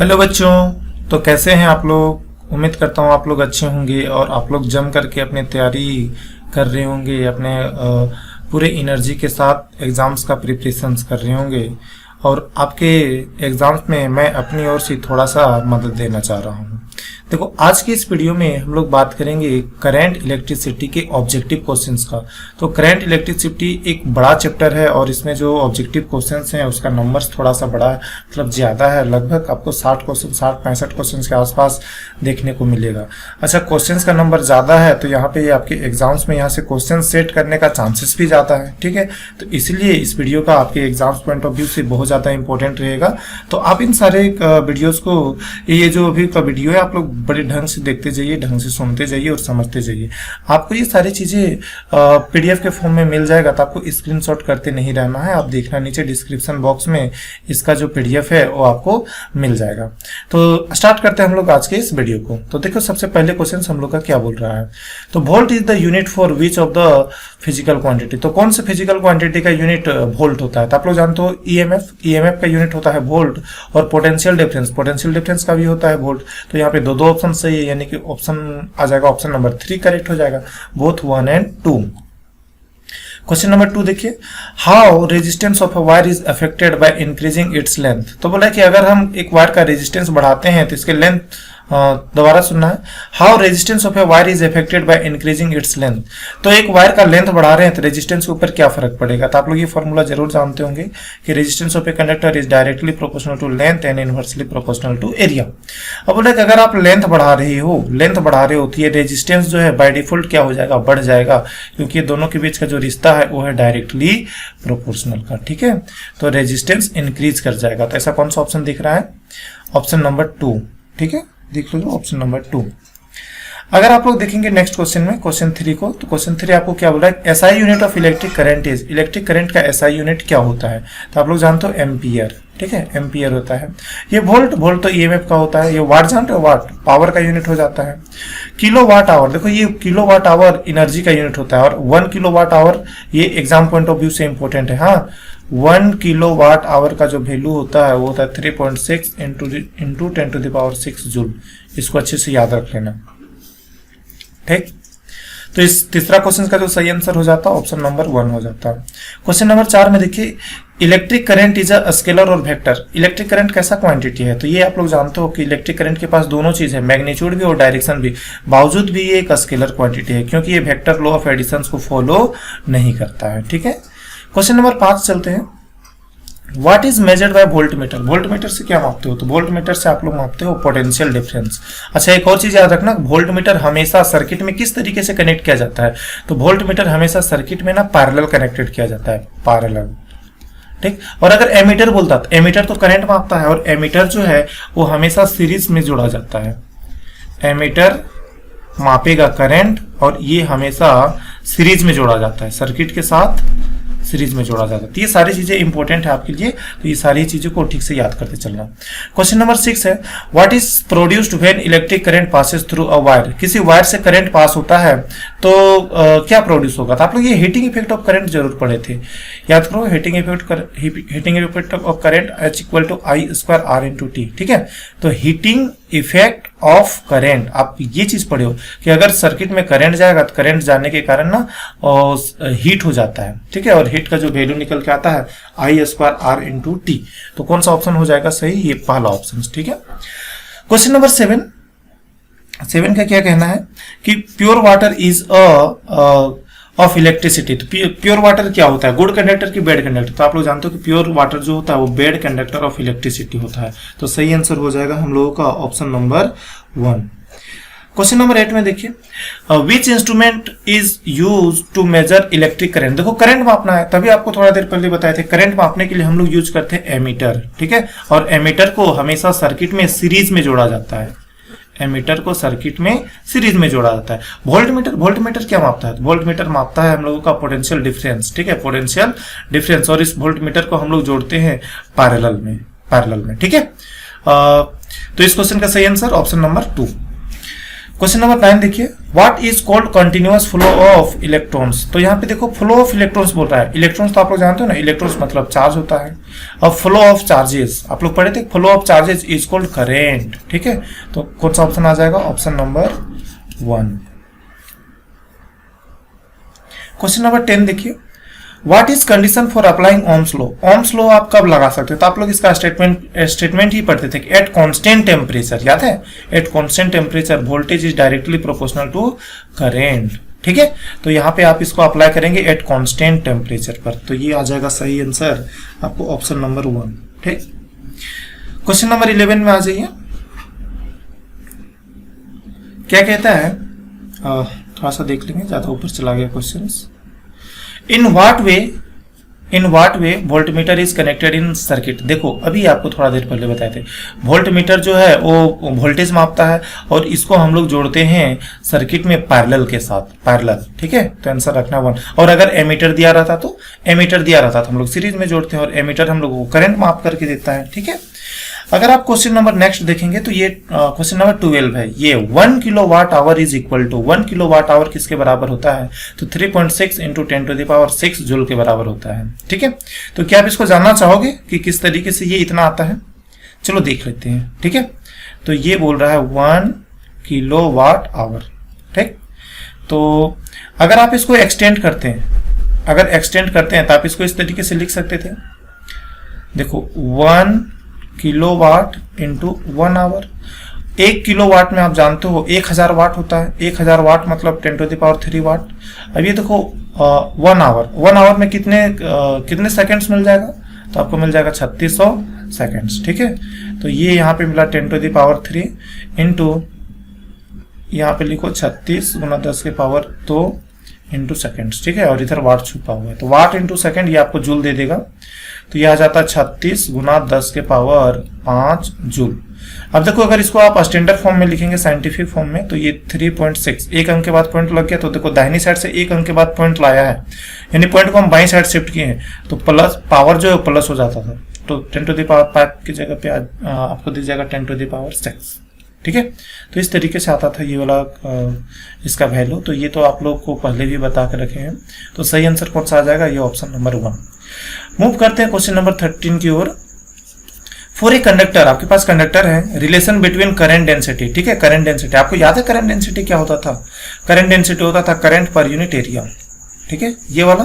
Hello बच्चों। तो कैसे हैं आप लोग। उम्मीद करता हूँ आप लोग अच्छे होंगे और आप लोग जम करके अपनी तैयारी कर रहे होंगे, अपने पूरे एनर्जी के साथ एग्ज़ाम्स का प्रिपरेशंस कर रहे होंगे। और आपके एग्ज़ाम्स में मैं अपनी ओर से थोड़ा सा मदद देना चाह रहा हूँ। देखो, आज की इस वीडियो में हम लोग बात करेंगे करंट इलेक्ट्रिसिटी के ऑब्जेक्टिव क्वेश्चंस का। तो करंट इलेक्ट्रिसिटी एक बड़ा चैप्टर है और इसमें जो ऑब्जेक्टिव क्वेश्चंस हैं उसका नंबर्स थोड़ा सा बड़ा मतलब ज़्यादा है। लगभग आपको 60 क्वेश्चन 60-65 क्वेश्चन के आसपास देखने को मिलेगा। अच्छा, क्वेश्चंस का नंबर ज़्यादा है तो यहाँ पे आपके एग्जाम्स में यहाँ से क्वेश्चन सेट करने का चांसेस भी ज़्यादा है। ठीक है, तो इसलिए इस वीडियो का आपके एग्जाम्स पॉइंट ऑफ व्यू से बहुत ज़्यादा इंपॉर्टेंट रहेगा। तो आप इन सारे वीडियोज़ को, ये जो अभी का वीडियो है, आप लोग बड़े ढंग से देखते जाइए, ढंग से सुनते जाइए और समझते जाइए। आपको ये सारी चीज़ें पीडीएफ के फॉर्म में मिल जाएगा, तो आपको स्क्रीनशॉट करते नहीं रहना है। आप देखना नीचे डिस्क्रिप्शन बॉक्स में इसका जो पीडीएफ है वो आपको मिल जाएगा। तो स्टार्ट करते हैं हम लोग आज के इस वीडियो को। तो देखो, सबसे पहले क्वेश्चन हम लोग का क्या बोल रहा है। तो volt is the unit for which of the physical quantity. तो कौन से फिजिकल क्वांटिटी का यूनिट वोल्ट होता है। तो आप लोग जानते हो ईएमएफ का यूनिट होता है वोल्ट, और पोटेंशियल डिफरेंस का भी होता है वोल्ट। तो यहाँ पे दो ऑप्शन सही है, यानी कि ऑप्शन आ जाएगा, ऑप्शन नंबर 3 करेक्ट हो जाएगा, बोथ 1 and 2। क्वेश्चन नंबर 2 देखिए, how resistance of a wire is affected by increasing its length. तो बोला कि अगर हम एक वायर का रेजिस्टेंस बढ़ाते हैं तो इसके लेंथ, दोबारा सुनना है, how resistance of a wire is affected by increasing its length. तो एक वायर का लेंथ बढ़ा रहे हैं तो रेजिस्टेंस के ऊपर क्या फर्क पड़ेगा। तो आप लोग ये फॉर्मूला जरूर जानते होंगे कि resistance of a conductor is directly proportional to length and inversely proportional to area. अब बोले कि अगर आप लेंथ बढ़ा रहे हो तो ये रेजिस्टेंस जो है बाय डिफॉल्ट क्या हो जाएगा, बढ़ जाएगा, क्योंकि ये दोनों के बीच का जो रिश्ता है वो है डायरेक्टली प्रोपोर्शनल का। ठीक है, तो रेजिस्टेंस इंक्रीज कर जाएगा। तो ऐसा कौन सा ऑप्शन दिख रहा है, ऑप्शन नंबर 2। ठीक है, देख लो ऑप्शन नंबर 2। अगर आप लोग देखेंगे नेक्स्ट क्वेश्चन में, क्वेश्चन 3 को, तो क्वेश्चन 3 आपको क्या बोल रहा है, SI unit of electric current is. Electric current का एसआई यूनिट क्या होता है। तो आप लोग जानते हो एम्पियर। ठीक है, एम्पियर होता है। ये वोल्ट तो ईएमएफ का होता है। ये वाट जानते हो, वाट पावर का यूनिट हो जाता है। किलो वाट आवर, देखो ये किलो वाट आवर एनर्जी का यूनिट होता है, और 1 किलो वाट आवर ये एग्जाम पॉइंट ऑफ व्यू से इंपॉर्टेंट है। हाँ, 1 किलो वाट आवर का जो वैल्यू होता है वो होता है 3.6 इंटू 10⁶ जूल। इसको अच्छे से याद रख लेना। ठीक, तो इस तीसरा क्वेश्चन का जो सही आंसर हो जाता है ऑप्शन नंबर 1 हो जाता है। क्वेश्चन नंबर 4 में देखिए, electric current is a scalar और वेक्टर। इलेक्ट्रिक करंट कैसा क्वांटिटी है। तो ये आप लोग जानते हो कि इलेक्ट्रिक करंट के पास दोनों चीज है, मैग्नीट्यूड भी और डायरेक्शन भी। बावजूद भी ये एक स्केलर क्वांटिटी है, क्योंकि ये वेक्टर लॉ ऑफ एडिशन को फॉलो नहीं करता है। ठीक है, क्वेश्चन नंबर 5 चलते हैं। What is measured by volt meter. Volt meter से क्या मापते हो। तो वोल्ट मीटर से आप लोग मापते हो पोटेंशियल डिफरेंस। अच्छा, एक और चीज याद रखना, वोल्ट मीटर हमेशा सर्किट में किस तरीके से कनेक्ट किया जाता है। तो वोल्ट मीटर हमेशा सर्किट में ना पैरेलल कनेक्टेड किया जाता है, पैरेलल। ठीक, और अगर एमीटर बोलता तो एमीटर तो करंट मापता है, और एमीटर जो है वो हमेशा सीरीज में जोड़ा जाता है। एमीटर मापेगा करंट और ये हमेशा सीरीज में जोड़ा जाता है, सर्किट के साथ सीरीज में जोड़ा जाता है। तो ये सारी चीजें इंपॉर्टेंट है आपके लिए, तो ये सारी चीजों को ठीक से याद करते चलना। क्वेश्चन नंबर 6 है, what is produced when electric current passes through a wire. किसी वायर से करंट पास होता है तो क्या प्रोड्यूस होगा। तो आप लोग ये हीटिंग इफेक्ट ऑफ करंट जरूर पढ़े थे, याद करो। Heating effect of current H = I² R/T। ठीक है, तो हीटिंग इफेक्ट ऑफ करंट, आप ये चीज पढ़े हो कि अगर सर्किट में करंट जाएगा तो करंट जाने के कारण ना हीट हो जाता है। ठीक है, और हीट का जो वैल्यू निकल के आता है I² R/T। तो कौन सा ऑप्शन हो जाएगा सही, ये पहला ऑप्शन। ठीक है, क्वेश्चन नंबर 7 का क्या कहना है कि pure water is of electricity. तो प्योर वाटर क्या होता है, गुड कंडक्टर की बैड कंडक्टर। तो आप लोग जानते हो कि प्योर वाटर जो होता है वो बैड कंडक्टर ऑफ इलेक्ट्रिसिटी होता है। तो सही आंसर हो जाएगा हम लोगों का ऑप्शन नंबर 1। क्वेश्चन नंबर 8 में देखिए, which instrument is use to measure electric current. देखो, करंट मापना है, तभी आपको थोड़ा देर पहले बताए थे, करंट मापने के लिए हम लोग यूज करते हैं एमीटर। ठीक है, और एमीटर को हमेशा सर्किट में सीरीज में जोड़ा जाता है। एमीटर को सर्किट में सीरीज में जोड़ा जाता है। वोल्ट मीटर क्या मापता है। वोल्ट मीटर मापता है हम लोगों का पोटेंशियल डिफरेंस। ठीक है, पोटेंशियल डिफरेंस, और इस वोल्ट मीटर को हम लोग जोड़ते हैं पैरेलल में। ठीक है, तो इस क्वेश्चन का सही answer option number 2। Question number 9 देखिए, what is called continuous flow of electrons. तो यहाँ पे देखो फ्लो ऑफ इलेक्ट्रॉन्स बोल रहा है। इलेक्ट्रॉन्स तो आप लोग जानते हो ना, इलेक्ट्रॉन्स मतलब चार्ज होता है। अब फ्लो ऑफ चार्जेस आप लोग पढ़े थे, flow of charges is called current. ठीक है, तो कौन सा ऑप्शन आ जाएगा, ऑप्शन नंबर 1। क्वेश्चन नंबर 10 देखिए, what is condition for applying Ohm's law. Ohm's law आप कब लगा सकते हो, तो आप लोग इसका स्टेटमेंट ही पढ़ते थे कि एट कांस्टेंट टेम्परेचर, याद है, at constant temperature voltage is directly proportional to current. ठीक है, तो यहाँ पे आप इसको अप्लाई करेंगे एट कांस्टेंट टेम्परेचर पर, तो ये आ जाएगा सही आंसर आपको ऑप्शन नंबर 1। ठीक, क्वेश्चन नंबर 11 में आ जाइए, क्या कहता है, थोड़ा सा देख लेंगे, ज्यादा ऊपर चला गया question. In what way voltmeter is connected in circuit. देखो अभी आपको थोड़ा देर पहले बताए थे, वोल्टमीटर जो है वो वोल्टेज मापता है और इसको हम लोग जोड़ते हैं सर्किट में पैरेलल के साथ, पैरेलल। ठीक है, तो आंसर रखना 1। और अगर एमीटर दिया रहता तो हम लोग सीरीज में जोड़ते हैं और एमीटर हम लोग को करंट माप करके देता है। ठीक है, अगर आप क्वेश्चन नंबर नेक्स्ट देखेंगे तो ये क्वेश्चन नंबर 12 है। ये 1 kilowatt hour is equal to, 1 kilowatt hour किसके बराबर होता है, तो 3.6 इंटू 10⁻6 जूल के बराबर होता है। ठीक है, तो क्या आप इसको जानना चाहोगे कि किस तरीके से ये इतना आता है, चलो देख लेते हैं। ठीक है, तो ये बोल रहा है 1 किलोवाट आवर। ठीक, तो अगर आप इसको एक्सटेंड करते हैं, तो आप इसको इस तरीके से लिख सकते थे, देखो 1 किलोवाट इंटू 1 आवर। 1 किलोवाट में आप जानते हो 1000 वाट होता है, 1000 वाट मतलब 10⁻³ वाट। अब ये देखो 1 आवर में कितने सेकंड्स मिल जाएगा, तो आपको मिल जाएगा 3600 सेकंड्स। ठीक है, तो ये यहाँ पे मिला 10⁻³ इंटू, यहाँ पे लिखो 36 गुना 10⁻² इंटू सेकेंड्स। ठीक है, और इधर वाट छुपा हुआ है, तो वाट इंटू सेकेंड ये आपको जूल दे देगा, तो ये आ जाता है 36 गुना 10⁵ जूल। अब देखो अगर इसको आप स्टैंडर्ड फॉर्म में लिखेंगे, साइंटिफिक फॉर्म में, तो ये 3.6, एक अंक के बाद पॉइंट लग गया, तो देखो दाहिनी साइड से एक अंक के बाद पॉइंट लाया है, यानी पॉइंट को हम बाई साइड शिफ्ट किए हैं, तो प्लस पावर जो है प्लस हो जाता था, तो 10⁵ की जगह पे आपको दी जाएगा 10⁻6। ठीक है, तो इस तरीके से आता था ये वाला इसका वैल्यू। तो ये तो आप लोग को पहले भी बता के रखे हैं, तो सही आंसर कौन सा आ जाएगा, ये ऑप्शन नंबर 1। मूव करते हैं क्वेश्चन नंबर 13 की ओर। फॉर ए कंडक्टर, आपके पास कंडक्टर है, रिलेशन बिटवीन करंट डेंसिटी। ठीक है, करंट डेंसिटी आपको याद है, करंट डेंसिटी क्या होता था, करंट डेंसिटी होता था करंट पर यूनिट एरिया। ठीक है, ये वाला,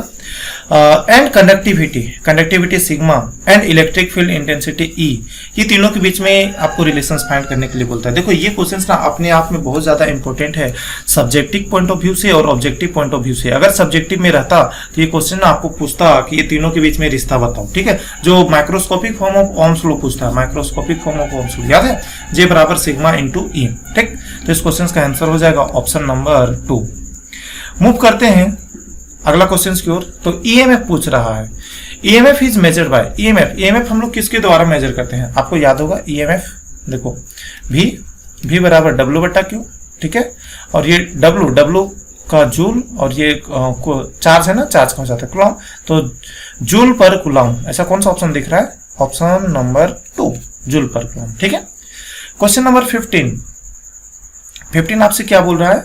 and conductivity sigma and electric field intensity ई, ये तीनों के बीच में आपको रिलेशंस फाइंड करने के लिए बोलता है। देखो ये क्वेश्चंस ना अपने आप में बहुत ज्यादा इंपॉर्टेंट है, सब्जेक्टिव पॉइंट ऑफ व्यू से और ऑब्जेक्टिव पॉइंट ऑफ व्यू से। अगर सब्जेक्टिव में रहता तो ये क्वेश्चन ना आपको पूछता कि ये तीनों के बीच में रिश्ता बताओ। ठीक है, जो microscopic form of Ohm's law पूछता है, microscopic form of Ohm's law याद है, जे बराबर सिग्मा इंटू ई। ठीक, तो इस क्वेश्चन का आंसर हो जाएगा ऑप्शन नंबर 2। मूव करते हैं अगला क्वेश्चन की ओर। तो ईएमएफ पूछ रहा है, EMF is measured by, EMF हम लोग किसके द्वारा मेजर करते हैं, आपको याद होगा ईएमएफ, देखो V बराबर W बटा Q। ठीक है, और ये W का जूल, और ये चार्ज है ना, चार्ज कौन सा है, कूलम, तो जूल पर कूलम, ऐसा कौन सा ऑप्शन दिख रहा है, ऑप्शन नंबर 2, जूल पर कूलम। ठीक है, क्वेश्चन नंबर 15 आपसे क्या बोल रहा है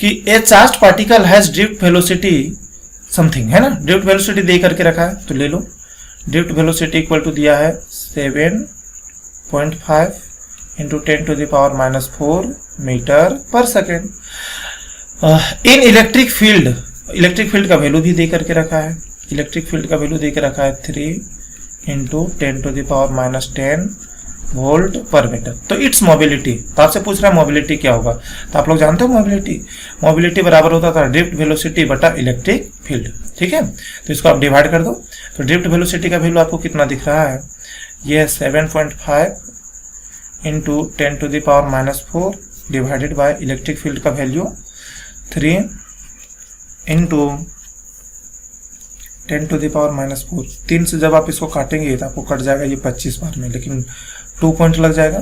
कि ए charge particle has drift velocity something, है ना, ड्रिफ्ट वेलोसिटी दे करके रखा है, तो ले लो, ड्रिफ्ट वेलोसिटी इक्वल टू दिया है 7.5 इंटू 10⁻⁻4 मीटर पर सेकेंड। इन इलेक्ट्रिक फील्ड का वैल्यू भी दे करके रखा है, इलेक्ट्रिक फील्ड का वैल्यू दे के रखा है 3 इंटू 10⁻10 वोल्ट पर मीटर। तो इट्स मोबिलिटी, तो आपसे पूछ रहा है मोबिलिटी क्या होगा, तो आप लोग जानते हो मोबिलिटी बराबर होता था ड्रिफ्ट वेलोसिटी बटा इलेक्ट्रिक फील्ड। ठीक है, तो इसको आप डिवाइड कर दो, तो ड्रिफ्ट वेलोसिटी का वैल्यू आपको कितना दिख रहा है, ये 7.5 into 10⁻⁻4 divided by electric field का वैल्यू 3 इंटू 10⁻⁻4। 3 से जब आप इसको काटेंगे तो आपको कट जाएगा ये 25 बार में, लेकिन 2 पॉइंट लग जाएगा,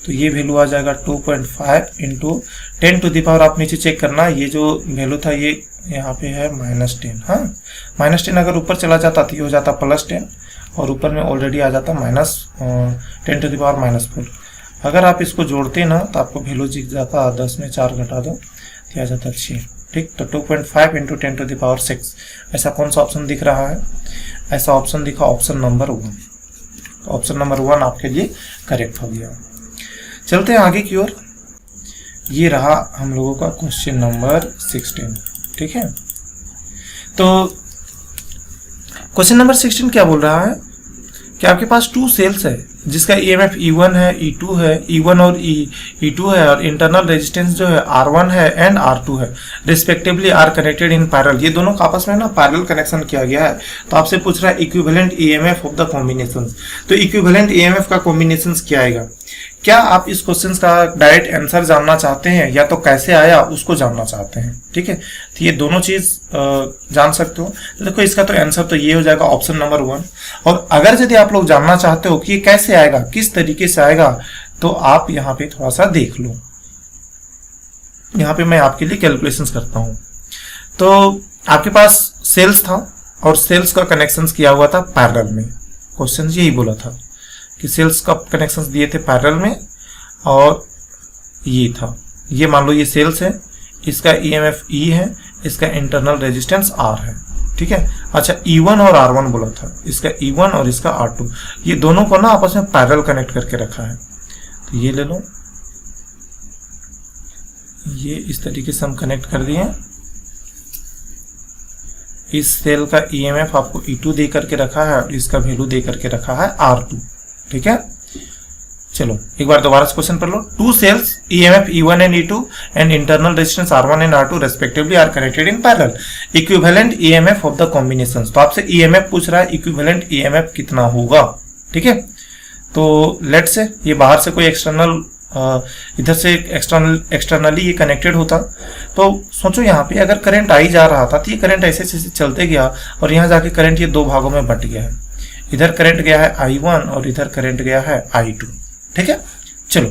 तो ये वैल्यू आ जाएगा 2.5 इंटू 10⁻, आप नीचे चेक करना, ये जो वैल्यू था ये यहाँ पे है -10। हाँ, -10 अगर ऊपर चला जाता तो ये हो जाता +10, और ऊपर में ऑलरेडी आ जाता -10⁻⁻4। अगर आप इसको जोड़ते ना तो आपको वैल्यू दिख जाता 10 में 4 घटा दो तो आ जाता 6। ठीक, तो 2.5 इंटू 10 टू द पावर 6। ऐसा कौन सा ऑप्शन दिख रहा है? ऐसा ऑप्शन दिखा ऑप्शन नंबर 1। ऑप्शन नंबर 1 आपके लिए करेक्ट हो गया। चलते हैं आगे की ओर। ये रहा हम लोगों का क्वेश्चन नंबर 16। ठीक है, तो क्वेश्चन नंबर 16 क्या बोल रहा है कि आपके पास 2 सेल्स है जिसका EMF E1 है, E2 है, E1 और E2 है, और इंटरनल रेजिस्टेंस जो है R1 है एंड R2 है, respectively are connected in parallel. ये दोनों का आपस में ना पैरेलल कनेक्शन किया गया है। तो आपसे पूछ रहा है equivalent EMF of the combination. तो इक्विवेलेंट EMF का कॉम्बिनेशन क्या आएगा? क्या आप इस क्वेश्चन का डायरेक्ट आंसर जानना चाहते हैं या तो कैसे आया उसको जानना चाहते हैं? ठीक है, तो ये दोनों चीज जान सकते हो। तो देखो इसका तो आंसर तो ये हो जाएगा ऑप्शन नंबर 1। और अगर यदि आप लोग जानना चाहते हो कि ये कैसे आएगा, किस तरीके से आएगा, तो आप यहाँ पे थोड़ा सा देख लो। यहाँ पे मैं आपके लिए कैलकुलेशंस करता हूँ। तो आपके पास सेल्स था और सेल्स का कनेक्शन किया हुआ था पैरेलल में। क्वेश्चन यही बोला था कि सेल्स का कनेक्शंस दिए थे पैरेलल में, और ये था, ये मान लो ये सेल्स है, इसका EMF E है, इसका इंटरनल रेजिस्टेंस R है। ठीक है, अच्छा E1 और R1 बोला था, इसका E1 और इसका R2, ये दोनों को ना आपस में पैरेलल कनेक्ट करके रखा है। तो ये ले लो, ये इस तरीके से हम कनेक्ट कर दिए। इस सेल का EMF आपको E2 दे करके रखा है और इसका वैल्यू दे करके रखा है R2। ठीक है, चलो एक बार दोबारा से क्वेश्चन पढ़ लो। 2 cells EMF E1 and E2 and internal resistance R1 and R2 respectively are connected in parallel. Equivalent EMF of the combination. तो आपसे EMF पूछ रहा है, इक्विवेलेंट EMF कितना होगा? ठीक है, तो लेट से ये बाहर से कोई एक्सटर्नल इधर से एक्सटर्नली ये कनेक्टेड होता, तो सोचो यहाँ पे अगर करंट आई जा रहा था तो ये करंट ऐसे ऐसे चलते गया और यहाँ जाके करंट ये 2 भागों में बट गया है। इधर करंट गया है I1 और इधर करंट गया है I2। ठीक है, चलो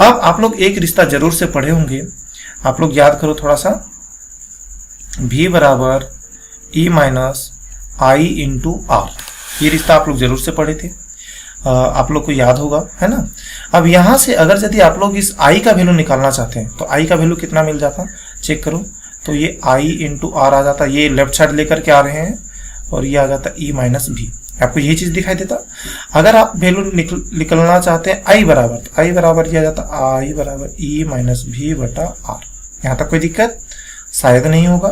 अब आप लोग एक रिश्ता जरूर से पढ़े होंगे, आप लोग याद करो थोड़ा सा। V बराबर E minus I into R, ये रिश्ता आप लोग जरूर से पढ़े थे, आप लोग को याद होगा, है ना। अब यहां से अगर यदि आप लोग इस I का वैल्यू निकालना चाहते हैं तो I का वैल्यू कितना मिल जाता, चेक करो। तो ये I इंटू R आ जाता, ये लेफ्ट साइड लेकर के आ रहे हैं, और ये आ जाता E माइनस V। आपको यही चीज दिखाई देता। अगर आप वैल्यू निकलना चाहते हैं I बराबर, तो I बराबर ये आ जाता I बराबर E माइनस V बटा R। यहाँ तक कोई दिक्कत शायद नहीं होगा।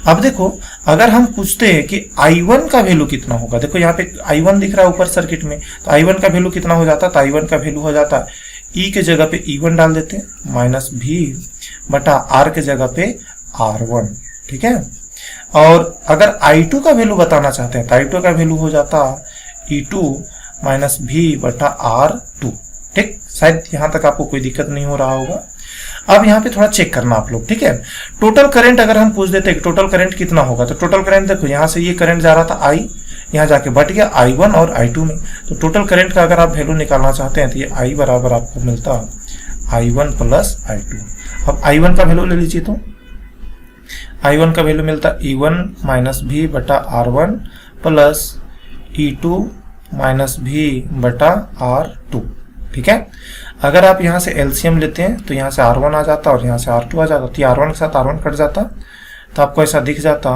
अब देखो अगर हम पूछते हैं कि I1 का वैल्यू कितना होगा, देखो यहाँ पे I1 दिख रहा है ऊपर सर्किट में, तो I1 का वैल्यू कितना हो जाता, तो I1 का वैल्यू हो जाता E के जगह पे E1 डाल देते हैं माइनस V बटा R के जगह पे R1। ठीक है, और अगर I2 का वैल्यू बताना चाहते हैं तो I2 का वैल्यू हो जाता E2 माइनस V बटा R2। ठीक, शायद यहाँ तक आपको कोई दिक्कत नहीं हो रहा होगा। अब यहाँ पे थोड़ा चेक करना आप लोग। ठीक है, टोटल करंट अगर हम पूछ देते हैं टोटल करंट कितना होगा, तो टोटल करंट देखो यहाँ से ये करंट जा रहा था I, यहाँ जाके बट गया I1 और I2 में। तो टोटल करंट का अगर आप वैल्यू निकालना चाहते हैं तो ये I बराबर आपको मिलता I1 प्लस I2। अब I1 का वैल्यू ले लीजिए, तो I1 का वैल्यू मिलता E1 माइनस V बटा R1 plus E2 minus V बटा R2। ठीक है, अगर आप यहाँ से एलसीएम लेते हैं तो यहाँ से R1 आ जाता और यहाँ से R2 आ जाता, तो R1 के साथ R1 कट जाता, तो आपको ऐसा दिख जाता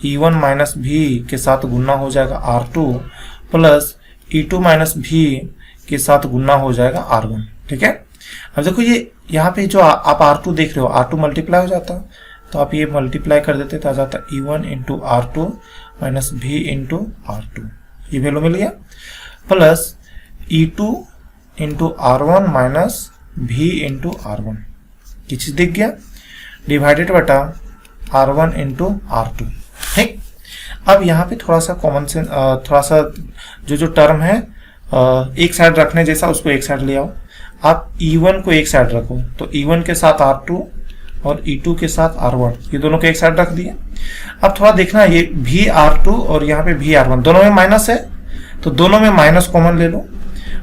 E1 माइनस V के साथ गुना हो जाएगा R2 plus E2 minus V के साथ गुना हो जाएगा R1। ठीक है, अब देखो ये यहाँ पे जो आप R2 देख रहे हो, R2 मल्टीप्लाई हो जाता, तो आप ये मल्टीप्लाई कर देते तो आ जाता E1 into R2 minus V into R2, ये वैल्यू मिल गया, plus E2 into R1 minus V into R1, ये चीज दिख गया, डिवाइडेड बटा R1 इंटू R2। ठीक, अब यहाँ पे थोड़ा सा कॉमन सेंस, थोड़ा सा जो टर्म है एक साइड रखने जैसा, उसको एक साइड ले आओ। आप E1 को एक साइड रखो, तो E1 के साथ R2 और E2 के साथ R1, ये दोनों को एक साइड रख दिए। अब थोड़ा देखना, ये VR2 और यहाँ पे VR1 दोनों में माइनस है, तो दोनों में माइनस कॉमन ले लो,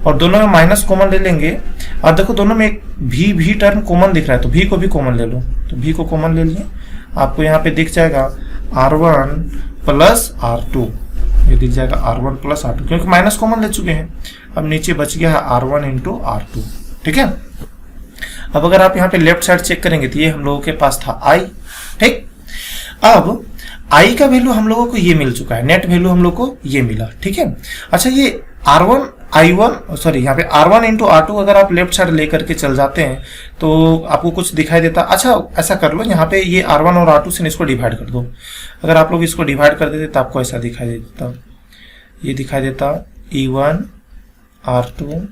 और दोनों में माइनस कॉमन ले लेंगे। और देखो दोनों में एक भी टर्म कॉमन दिख रहा है, तो V को भी कॉमन ले लो, तो V को कॉमन ले लिए, आपको यहाँ पे दिख जाएगा R1 प्लस R2, ये दिख जाएगा R1 प्लस R2, क्योंकि माइनस कॉमन ले चुके हैं। अब नीचे बच गया है R1 इंटू R2। ठीक है। अब अगर आप यहाँ पे लेफ्ट साइड चेक करेंगे तो ये हम लोगों के पास था आई, ठीक। अब आई का वैल्यू हम लोगों को ये मिल चुका है, नेट वैल्यू हम लोग को ये मिला, ठीक है। अच्छा ये R1 I1 सॉरी यहाँ पे R1 इंटू R2 अगर आप लेफ्ट साइड लेकर के चल जाते हैं तो आपको कुछ दिखाई देता। अच्छा ऐसा कर लो, यहाँ पे ये R1 और R2 से इसको डिवाइड कर दो। अगर आप लोग इसको डिवाइड कर देते तो आपको ऐसा दिखाई देता, ये दिखाई देता E1 R2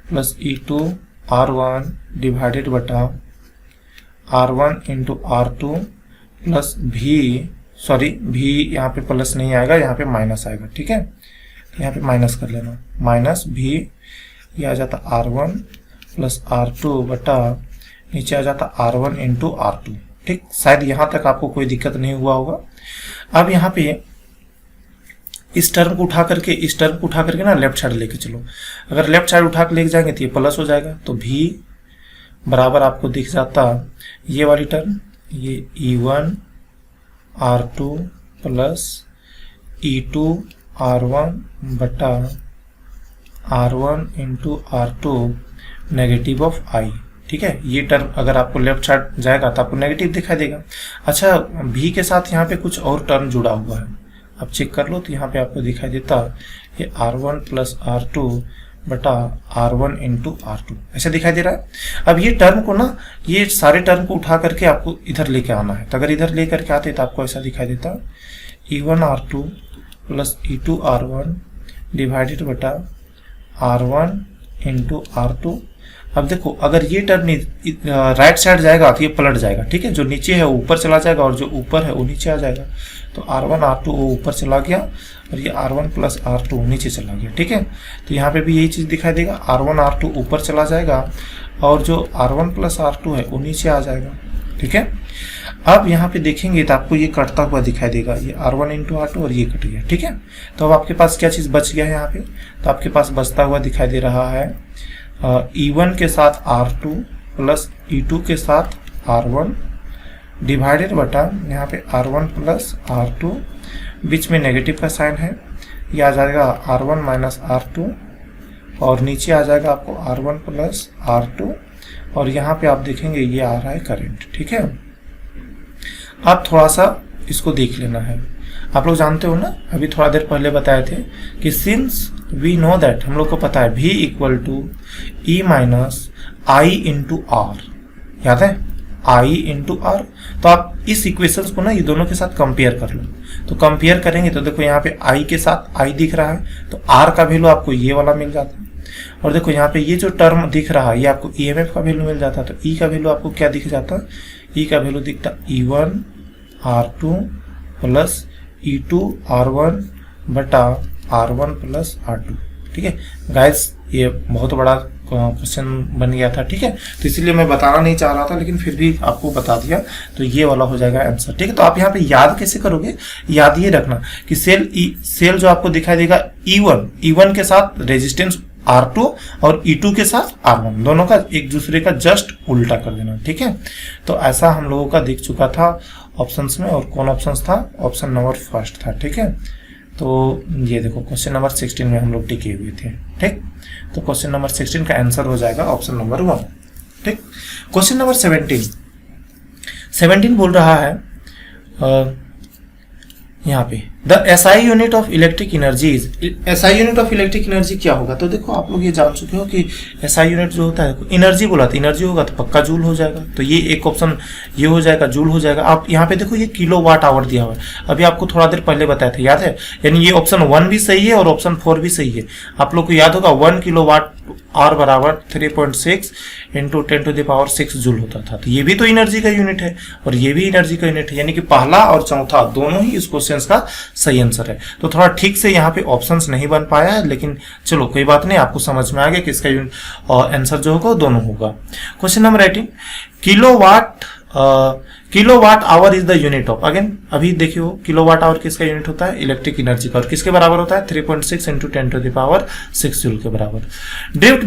plus E2 R1 divided बटा R1 into R2 plus V यहाँ पे प्लस नहीं आएगा, यहाँ पे माइनस आएगा, ठीक है। यहाँ पे माइनस कर लेना, माइनस V ये आ जाता R1 प्लस R2 बटा नीचे आ जाता R1 इंटू R2, ठीक। शायद यहाँ तक आपको कोई दिक्कत नहीं हुआ होगा। अब यहाँ पे इस टर्म को उठा करके ना लेफ्ट साइड लेके चलो। अगर लेफ्ट साइड उठा के लेके जाएंगे तो ये प्लस हो जाएगा, तो V बराबर आपको दिख जाता ये वाली टर्म, ये E1 R2 plus E2 R1 बटा R1 into R2 negative of I, ठीक है। ये टर्म अगर आपको लेफ्ट साइड जाएगा तो आपको नेगेटिव दिखाई देगा। अच्छा V के साथ यहाँ पे कुछ और टर्म जुड़ा हुआ है, आप चेक कर लो तो यहाँ पे आपको दिखाई देता ये R1 प्लस R2 बटा R1 इंटू R2 ऐसे दिखाई दे रहा है। अब ये टर्म को ना, ये सारे टर्म को उठा करके आपको इधर लेके आना है, तो अगर इधर लेकर के आते तो आपको ऐसा दिखाई देता E1 R2 plus E2 R1 divided बटा R1 इंटू R2। अब देखो अगर ये टर्म राइट साइड जाएगा तो ये पलट जाएगा, ठीक है। जो नीचे है वो ऊपर चला जाएगा और जो ऊपर है वो नीचे आ जाएगा। तो R1 R2 वो ऊपर चला गया और ये R1 प्लस R2 नीचे चला गया, ठीक है। तो यहाँ पे भी यही चीज़ दिखाई देगा, R1 R2 ऊपर चला जाएगा और जो R1 प्लस R2 है वो नीचे आ जाएगा, ठीक है। अब यहाँ पे देखेंगे तो आपको ये कटता हुआ दिखाई देगा, ये R1 इंटू R2 और ये कट गया, ठीक है। तो अब आपके पास क्या चीज़ बच गया है यहाँ पे, तो आपके पास बचता हुआ दिखाई दे रहा है E1 के साथ R2 प्लस E2 के साथ R1 डिवाइडेड बटा यहाँ पे R1 प्लस R2, बीच में नेगेटिव का साइन है, ये आ जाएगा R1 माइनस R2 और नीचे आ जाएगा आपको R1 प्लस R2 और यहाँ पे आप देखेंगे ये आ रहा है करंट, ठीक है। आप थोड़ा सा इसको देख लेना है। आप लोग जानते हो ना, अभी थोड़ा देर पहले बताए थे कि सिंस वी नो दैट, हम लोग को पता है V equal to E minus I into R, याद है I इंटू आर। तो आप इस इक्वेशंस को ना ये दोनों के साथ कंपेयर कर लो, तो कंपेयर करेंगे तो देखो यहाँ पे I के साथ I दिख रहा है तो R का वैल्यू आपको ये वाला मिल जाता है, और देखो यहाँ पे ये जो टर्म दिख रहा है ये आपको EMF का वैल्यू मिल जाता है। तो E का वैल्यू आपको क्या दिख जाता, E का वैल्यू दिखता E1 R2 plus E2 R1 बटा R1 प्लस R2, ठीक है गाइस। ये बहुत बड़ा क्वेश्चन बन गया था, ठीक है। तो इसीलिए मैं बताना नहीं चाह रहा था, लेकिन फिर भी आपको बता दिया, तो ये वाला हो जाएगा आंसर, ठीक है। तो आप यहाँ पे याद कैसे करोगे, याद ये रखना कि सेल जो आपको दिखाई देगा E1 के साथ रेजिस्टेंस R2 और E2 के साथ R1, दोनों का एक दूसरे का जस्ट उल्टा कर देना, ठीक है। तो ऐसा हम लोगों का दिख चुका था ऑप्शंस में, और कौन ऑप्शंस था, ऑप्शन नंबर फर्स्ट था, ठीक है। तो ये देखो क्वेश्चन नंबर 16 में हम लोग टिके हुए थे, ठीक। तो क्वेश्चन नंबर 16 का आंसर हो जाएगा ऑप्शन नंबर 1, ठीक। क्वेश्चन नंबर 17 बोल रहा है यहाँ पे the SI unit of electric energy SI unit of electric energy क्या होगा। तो देखो आप लोग ये जान चुके हो कि SI यूनिट जो होता है, एनर्जी बोला था, एनर्जी होगा तो पक्का जूल हो जाएगा, तो ये एक ऑप्शन ये हो जाएगा, जूल हो जाएगा। आप यहाँ पे देखो ये किलो वाट आवर दिया हुआ है, अभी आपको थोड़ा देर पहले बताया था, याद है। यानी ये ऑप्शन 1 भी सही है और ऑप्शन 4 भी सही है। आप लोग को याद होगा 1 किलो वाट आवर बराबर 3.6 इंटू 10⁶ जूल होता था। तो ये भी तो एनर्जी का यूनिट है और ये भी एनर्जी का यूनिट है, यानी कि पहला और चौथा दोनों ही इस क्वेश्चन का सही आंसर है। तो थोड़ा ठीक से यहाँ पे ऑप्शंस नहीं बन पाया है, लेकिन चलो कोई बात नहीं, आपको समझ में आ गया कि इसका आंसर जो होगा दोनों होगा। Question number 18 kilowatt hour is the unit of, again अभी देखियो किलोवाट आवर किसका यूनिट होता है, इलेक्ट्रिक एनर्जी का, और किसके बराबर होता है 3.6 इंटू 10⁻6 जूल के बराबर। Drift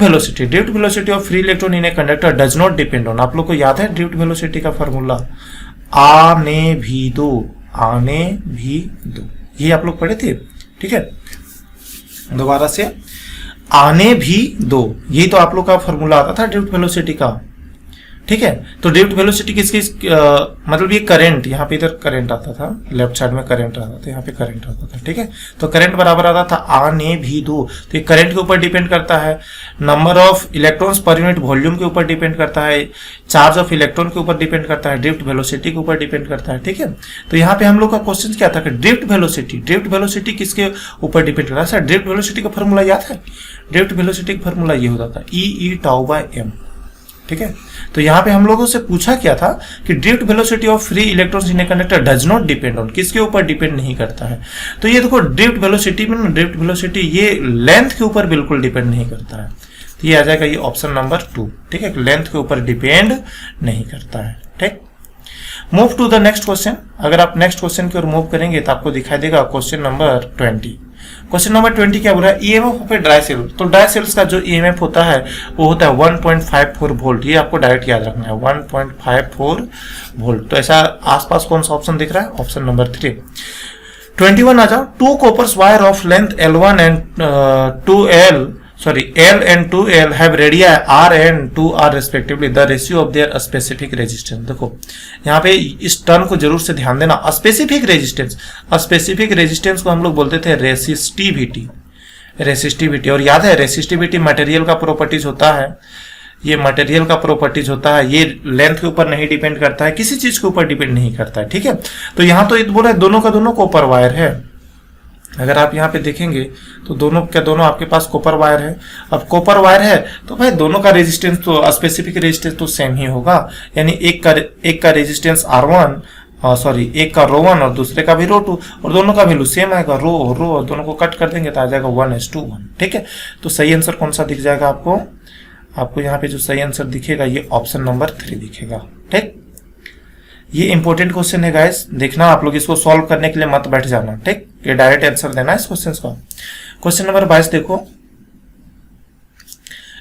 velocity of free electron in a conductor does not depend on, आप लोग को याद है ड्रिफ्ट वेलोसिटी का फॉर्मूला आने भी दो, ये आप लोग पढ़े थे, ठीक है। दोबारा से आने भी दो, यही तो आप लोग का फॉर्मूला आता था ड्रिफ्ट वेलोसिटी का, ठीक है। तो ड्रिफ्ट वेलोसिटी किसकी मतलब ये करंट, यहाँ पे इधर करंट आता था, लेफ्ट साइड में करंट आता था, यहाँ पे करंट आता था, ठीक है। तो करंट बराबर आता था आने भी दो, तो ये करंट के ऊपर डिपेंड करता है, number of electrons per unit volume के ऊपर डिपेंड करता है, चार्ज ऑफ इलेक्ट्रॉन के ऊपर डिपेंड करता है, ड्रिफ्ट वेलोसिटी के ऊपर डिपेंड करता है, ठीक है। तो यहाँ पे हम लोग का क्वेश्चन क्या था कि ड्रिफ्ट वेलोसिटी किसके ऊपर डिपेंड करता है। सर ड्रिफ्ट वेलोसिटी का फॉर्मूला याद है? ड्रिफ्ट वेलोसिटी का फॉर्मूला ये होता था ई टाउ बाय एम, ठीक है। तो यहाँ पे हम लोगों से पूछा क्या था कि drift velocity of free electrons in a conductor does not depend on, किसके ऊपर डिपेंड नहीं करता है। तो ये देखो ड्रिफ्ट वेलोसिटी में, ड्रिफ्ट वेलोसिटी ये लेंथ के ऊपर बिल्कुल डिपेंड नहीं करता है, तो ये आ जाएगा ये ऑप्शन नंबर 2, ठीक है। लेंथ के ऊपर डिपेंड नहीं करता है, ठीक। Move to the next question. अगर आप नेक्स्ट क्वेश्चन की ओर मूव करेंगे तो आपको दिखाई देगा क्वेश्चन नंबर 20। क्वेश्चन नंबर 20 क्या बोल रहा है? EMF of a dry cell. तो ड्राई सेल्स का जो ईएमएफ होता है वो होता है 1.54 वोल्ट, ये आपको डायरेक्ट याद रखना है 1.54 वोल्ट। तो ऐसा आसपास कौन सा ऑप्शन दिख रहा है? Option number 3। 21 आ जाओ। Two coppers wire of length L1 and L and 2L have radii R and 2R respectively. The ratio of their specific resistance. देखो यहाँ पे इस टर्म को जरूर से ध्यान देना, स्पेसिफिक रेजिस्टेंस को हम लोग बोलते थे रेसिस्टिविटी। और याद है रेसिस्टिविटी मटेरियल का प्रॉपर्टीज होता है, ये मटेरियल का प्रॉपर्टीज होता है, ये लेंथ के ऊपर नहीं डिपेंड करता है, किसी चीज के ऊपर डिपेंड नहीं करता है, ठीक है। तो यहाँ तो बोला है दोनों का दोनों कॉपर वायर है। अगर आप यहाँ पे देखेंगे तो दोनों के दोनों आपके पास कॉपर वायर है। अब कॉपर वायर है तो भाई दोनों का रेजिस्टेंस तो स्पेसिफिक रेजिस्टेंस तो सेम ही होगा, यानी एक का रेजिस्टेंस R1 एक का ρ1 और दूसरे का भी ρ2, और दोनों का वैल्यू सेम आएगा रो और दोनों को कट कर देंगे तो आ जाएगा 1:1, ठीक है। तो सही आंसर कौन सा दिख जाएगा आपको यहाँ पे जो सही आंसर दिखेगा ये ऑप्शन नंबर 3 दिखेगा, ठीक। ये इंपॉर्टेंट क्वेश्चन है गाइस, देखना आप लोग इसको सॉल्व करने के लिए मत बैठ जाना, ठीक। ये डायरेक्ट आंसर देना है इस क्वेश्चन का। क्वेश्चन नंबर 22 देखो।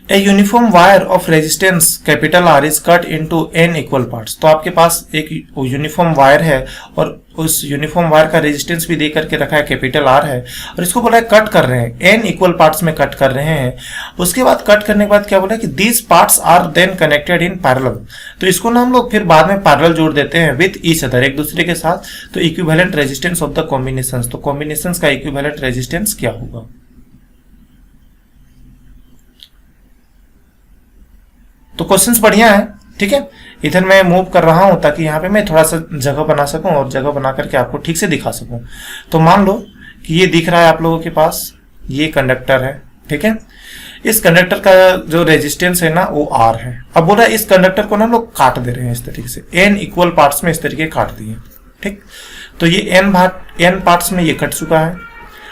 A uniform wire of resistance capital R is cut into n equal parts. तो आपके पास एक यूनिफॉर्म वायर है और उस यूनिफॉर्म वायर का रेजिस्टेंस भी दे करके रखा है, कैपिटल R है, और इसको बोला है कट कर रहे हैं, n इक्वल पार्ट्स में कट कर रहे हैं। उसके बाद कट करने के बाद क्या बोला है कि these parts are then connected in parallel. तो इसको ना हम लोग फिर बाद में पैरेलल जोड़ देते हैं विथ ईच अदर, एक दूसरे के साथ। तो equivalent resistance of the combinations, तो कॉम्बिनेशंस का इक्विवेलेंट रेजिस्टेंस क्या होगा? तो क्वेश्चंस बढ़िया है, ठीक है। इधर मैं मूव कर रहा हूं ताकि यहाँ पे मैं थोड़ा सा जगह बना सकूं और जगह बना करके आपको ठीक से दिखा सकूं। तो मान लो कि ये दिख रहा है आप लोगों के पास, ये कंडक्टर है, ठीक है। इस कंडक्टर का जो रेजिस्टेंस है ना वो R है। अब बोला इस कंडक्टर को ना हम लोग काट दे रहे हैं इस तरीके से, n इक्वल पार्ट्स में इस तरीके काट दिए, ठीक। तो ये n पार्ट्स में ये कट चुका है।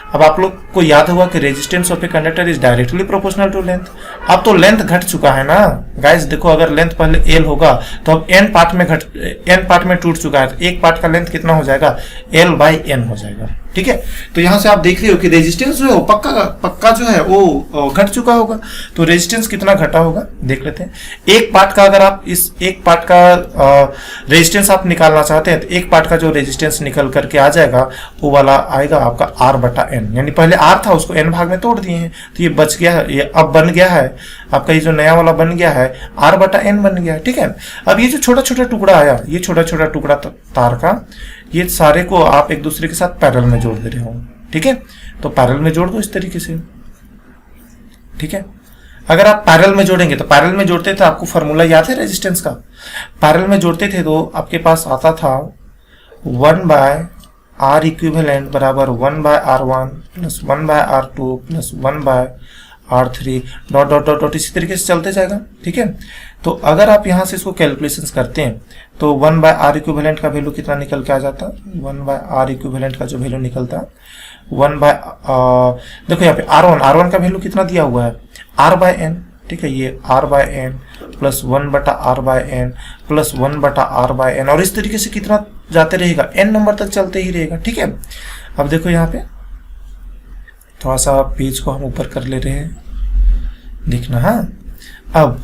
अब आप लोग को याद होगा कि resistance of a conductor is directly proportional to length. अब तो लेंथ घट चुका है ना गाइस, देखो अगर लेंथ पहले L होगा तो अब n पार्ट में टूट चुका है, तो एक पार्ट का लेंथ कितना हो जाएगा? L/n हो जाएगा, ठीक है। तो यहां से आप देख रहे हो कि रेजिस्टेंस जो है वो पक्का जो है वो घट चुका होगा। तो रेजिस्टेंस कितना घटा होगा देख लेते हैं। एक पार्ट का अगर आप इस एक पार्ट का रेजिस्टेंस आप निकालना चाहते हैं तो एक पार्ट का जो रेजिस्टेंस निकल करके आ जाएगा वो वाला आएगा आपका R/n, यानी पहले R था उसको n भाग में तोड़ दिए हैं तो ये बच गया है, ये अब बन गया है आपका, ये जो नया वाला बन गया है R/n बन गया है, ठीक है। अब ये जो छोटा छोटा टुकड़ा आया, ये छोटा छोटा टुकड़ा तार का, ये सारे को आप एक दूसरे के साथ पैरेलल में जोड़ दे रहे हो, ठीक है। तो पैरेलल में जोड़ दो इस तरीके से, ठीक है। अगर आप पैरेलल में जोड़ेंगे तो पैरेलल में जोड़ते थे, आपको फॉर्मूला याद है रेजिस्टेंस का? पैरेलल में जोड़ते थे तो आपके पास आता था 1/R इक्विवेलेंट बराबर 1/R1 plus 1/R2 plus 1/R3 dot dot dot dot इसी तरीके से चलते जाएगा, ठीक है। तो अगर आप यहां से इसको कैलकुलेशंस करते हैं तो 1/R इक्विवेलेंट का वैल्यू कितना निकल के आ जाता? 1/R इक्विवेलेंट का जो वैल्यू निकलता देखो यहाँ पे R1 का वैल्यू कितना दिया हुआ है? R/n, ठीक है। ये R/n plus 1/R/n plus 1/R/n, और इस तरीके से कितना जाते रहेगा? n नंबर तक चलते ही रहेगा, ठीक है। अब देखो यहाँ पे थोड़ा सा पेज को हम ऊपर कर ले रहे हैं, देखना। हाँ,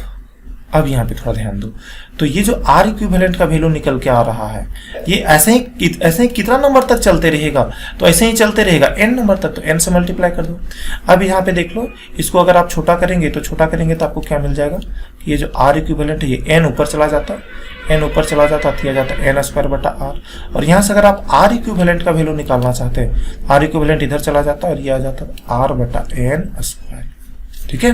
अब यहाँ पे थोड़ा ध्यान दो, तो ये जो आर इक्विवेलेंट का वैल्यू निकल के आ रहा है, ये ऐसे ही कितना नंबर तक चलते रहेगा, तो ऐसे ही चलते रहेगा n नंबर तक, तो n से मल्टीप्लाई कर दो। अब यहाँ पे देख लो, इसको अगर आप छोटा करेंगे तो आपको क्या मिल जाएगा कि ये जो आर इक्विवेलेंट है ये n ऊपर चला जाता, दिया जाता n स्क्वायर बटा आर। और यहाँ से अगर आप आर इक्विवेलेंट का वैल्यू निकालना चाहते हैं, आर इक्विवेलेंट इधर चला जाता और ये आ जाता आर बटा n स्क्वायर। ठीक है,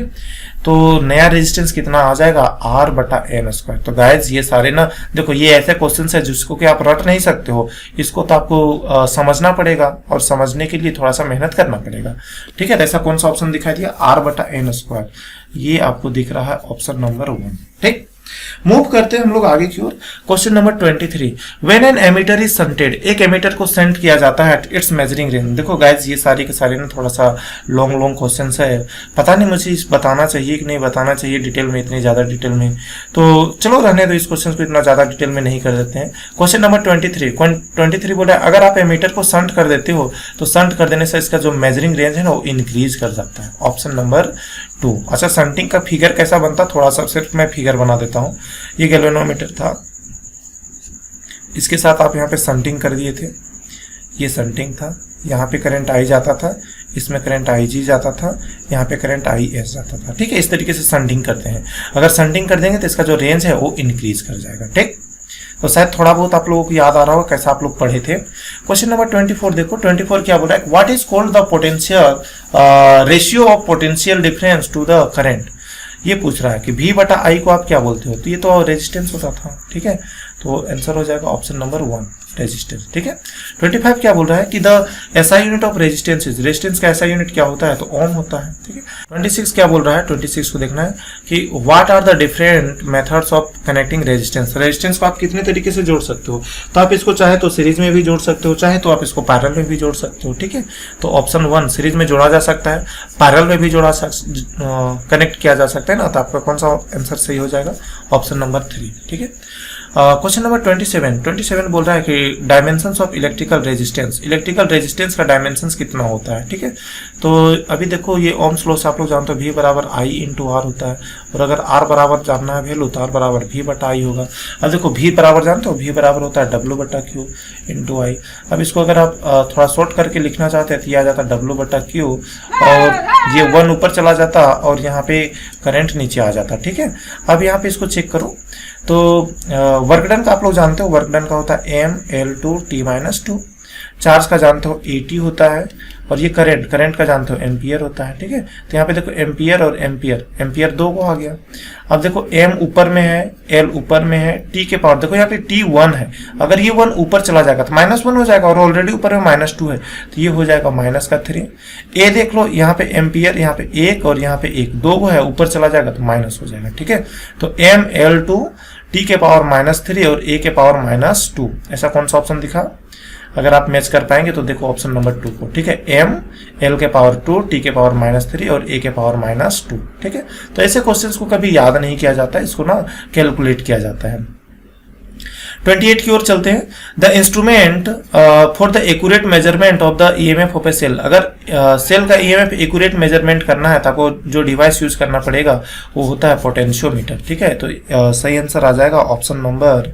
तो नया रेजिस्टेंस कितना आ जाएगा, आर बटा n स्क्वायर। तो गाइज ये सारे ना देखो, ये ऐसे क्वेश्चन है जिसको कि आप रट नहीं सकते हो, इसको तो आपको समझना पड़ेगा और समझने के लिए थोड़ा सा मेहनत करना पड़ेगा। ठीक है, तो ऐसा कौन सा ऑप्शन दिखाई दिया, आर बटा n स्क्वायर, ये आपको दिख रहा है ऑप्शन नंबर 1। ठीक, मूव करते हैं हम लोग आगे की ओर। Question number 23, when an ammeter is shunted, एक एमीटर को शंट किया जाता है एट इट्स मेजरिंग रेंज। देखो गाइज ये सारे के सारे ना थोड़ा सा लॉन्ग क्वेश्चंस है, पता नहीं मुझे बताना चाहिए कि नहीं बताना चाहिए डिटेल में, इतनी ज्यादा डिटेल में, तो चलो रहने दो, इस क्वेश्चन को इतना ज्यादा डिटेल में नहीं कर देते हैं। क्वेश्चन नंबर 23 बोला अगर आप एमीटर को शंट कर देते हो तो शंट कर देने से इसका जो मेजरिंग रेंज है ना वो इंक्रीज कर जाता है, ऑप्शन नंबर 2। अच्छा, शंटिंग का फिगर कैसा बनता, थोड़ा सा सिर्फ मैं फिगर बना देता हूँ। ये गैल्वेनोमीटर था, इसके साथ आप यहाँ पे शंटिंग कर दिए थे, ये शंटिंग था, यहाँ पे करंट आई जाता था, इसमें करंट आई जी जाता था, यहाँ पे करंट आई एस जाता था। ठीक है, इस तरीके से शंटिंग करते हैं। अगर शंटिंग कर देंगे तो इसका जो रेंज है वो इंक्रीज कर जाएगा। ठीक, तो शायद थोड़ा बहुत आप लोगों को याद आ रहा होगा कैसा आप लोग पढ़े थे। क्वेश्चन नंबर 24 देखो, 24 क्या बोल रहा है, what is called the potential ratio of potential difference to the current. ये पूछ रहा है कि V बटा I को आप क्या बोलते हो, तो ये तो रेजिस्टेंस होता था। ठीक है, तो आंसर हो जाएगा ऑप्शन नंबर 1 रेजिस्टेंस। ठीक है, 25 क्या बोल रहा है कि the SI unit of resistance is, resistance का एसआई यूनिट क्या होता है, तो ओम होता है। ठीक है, 26 क्या बोल रहा है, 26 को देखना है कि what are the different methods of connecting resistance. Resistance को आप कितने तरीके से जोड़ सकते हो, तो आप इसको चाहे तो सीरीज में भी जोड़ सकते हो, चाहे तो आप इसको पैरेलल में भी जोड़ सकते हो। ठीक है, तो ऑप्शन 1 सीरीज में जोड़ा जा सकता है, पैरेलल में भी कनेक्ट किया जा सकता है ना, तो आपका कौन सा आंसर सही हो जाएगा, ऑप्शन नंबर 3। ठीक है, क्वेश्चन नंबर 27 बोल रहा है कि dimensions of electrical resistance, electrical resistance का डायमेंशंस कितना होता है। ठीक है, तो अभी देखो ये ओम्स लॉ से आप लोग जानते हो V बराबर I इंटू आर होता है, और अगर R बराबर जानना है वैल्यू तो R बराबर V बटा I होगा। अब देखो V बराबर जानते हो, V बराबर होता है W बटा Q इंटू I। अब इसको अगर आप थोड़ा शॉर्ट करके लिखना चाहते हैं तो यह आ जाता W बटा Q, और ये 1 ऊपर चला जाता और यहाँ पे करंट नीचे आ जाता। ठीक है, अब यहाँ पे इसको चेक करो, तो वर्क डन का आप लोग जानते हो, वर्क डन का होता है M/L/2T-2। चार्ज का जानते हो AT होता है, और ये करंट का जानते हो एम्पियर होता है। ठीक है, तो यहाँ पे देखो एम्पियर और एम्पियर 2 को आ गया। अब देखो M ऊपर में है, L ऊपर में है, T के पावर देखो यहाँ पे T 1 है, अगर ये 1 ऊपर चला जाएगा तो -1 हो जाएगा, और ऑलरेडी ऊपर में -2 है तो ये हो जाएगा -3। A देख लो, यहाँ पे एम्पियर, यहाँ पे 1 और यहाँ पे 1, 2 है, ऊपर चला जाएगा तो माइनस हो जाएगा। ठीक है, तो M/L/2 T के पावर -3 और A के पावर -2, ऐसा कौन सा ऑप्शन दिखा। अगर आप मैच कर पाएंगे तो देखो ऑप्शन नंबर 2 को। ठीक है, M L के पावर 2 T के पावर -3 और A के पावर -2। ठीक है, तो ऐसे क्वेश्चंस को कभी याद नहीं किया जाता, इसको ना कैलकुलेट किया जाता है। 28 की ओर चलते हैं। The instrument for the accurate measurement of the EMF of a cell, अगर सेल का EMF एक्यूरेट मेजरमेंट करना है तो आपको जो डिवाइस यूज करना पड़ेगा वो होता है पोटेंशियोमीटर। ठीक है, तो सही आंसर आ जाएगा ऑप्शन नंबर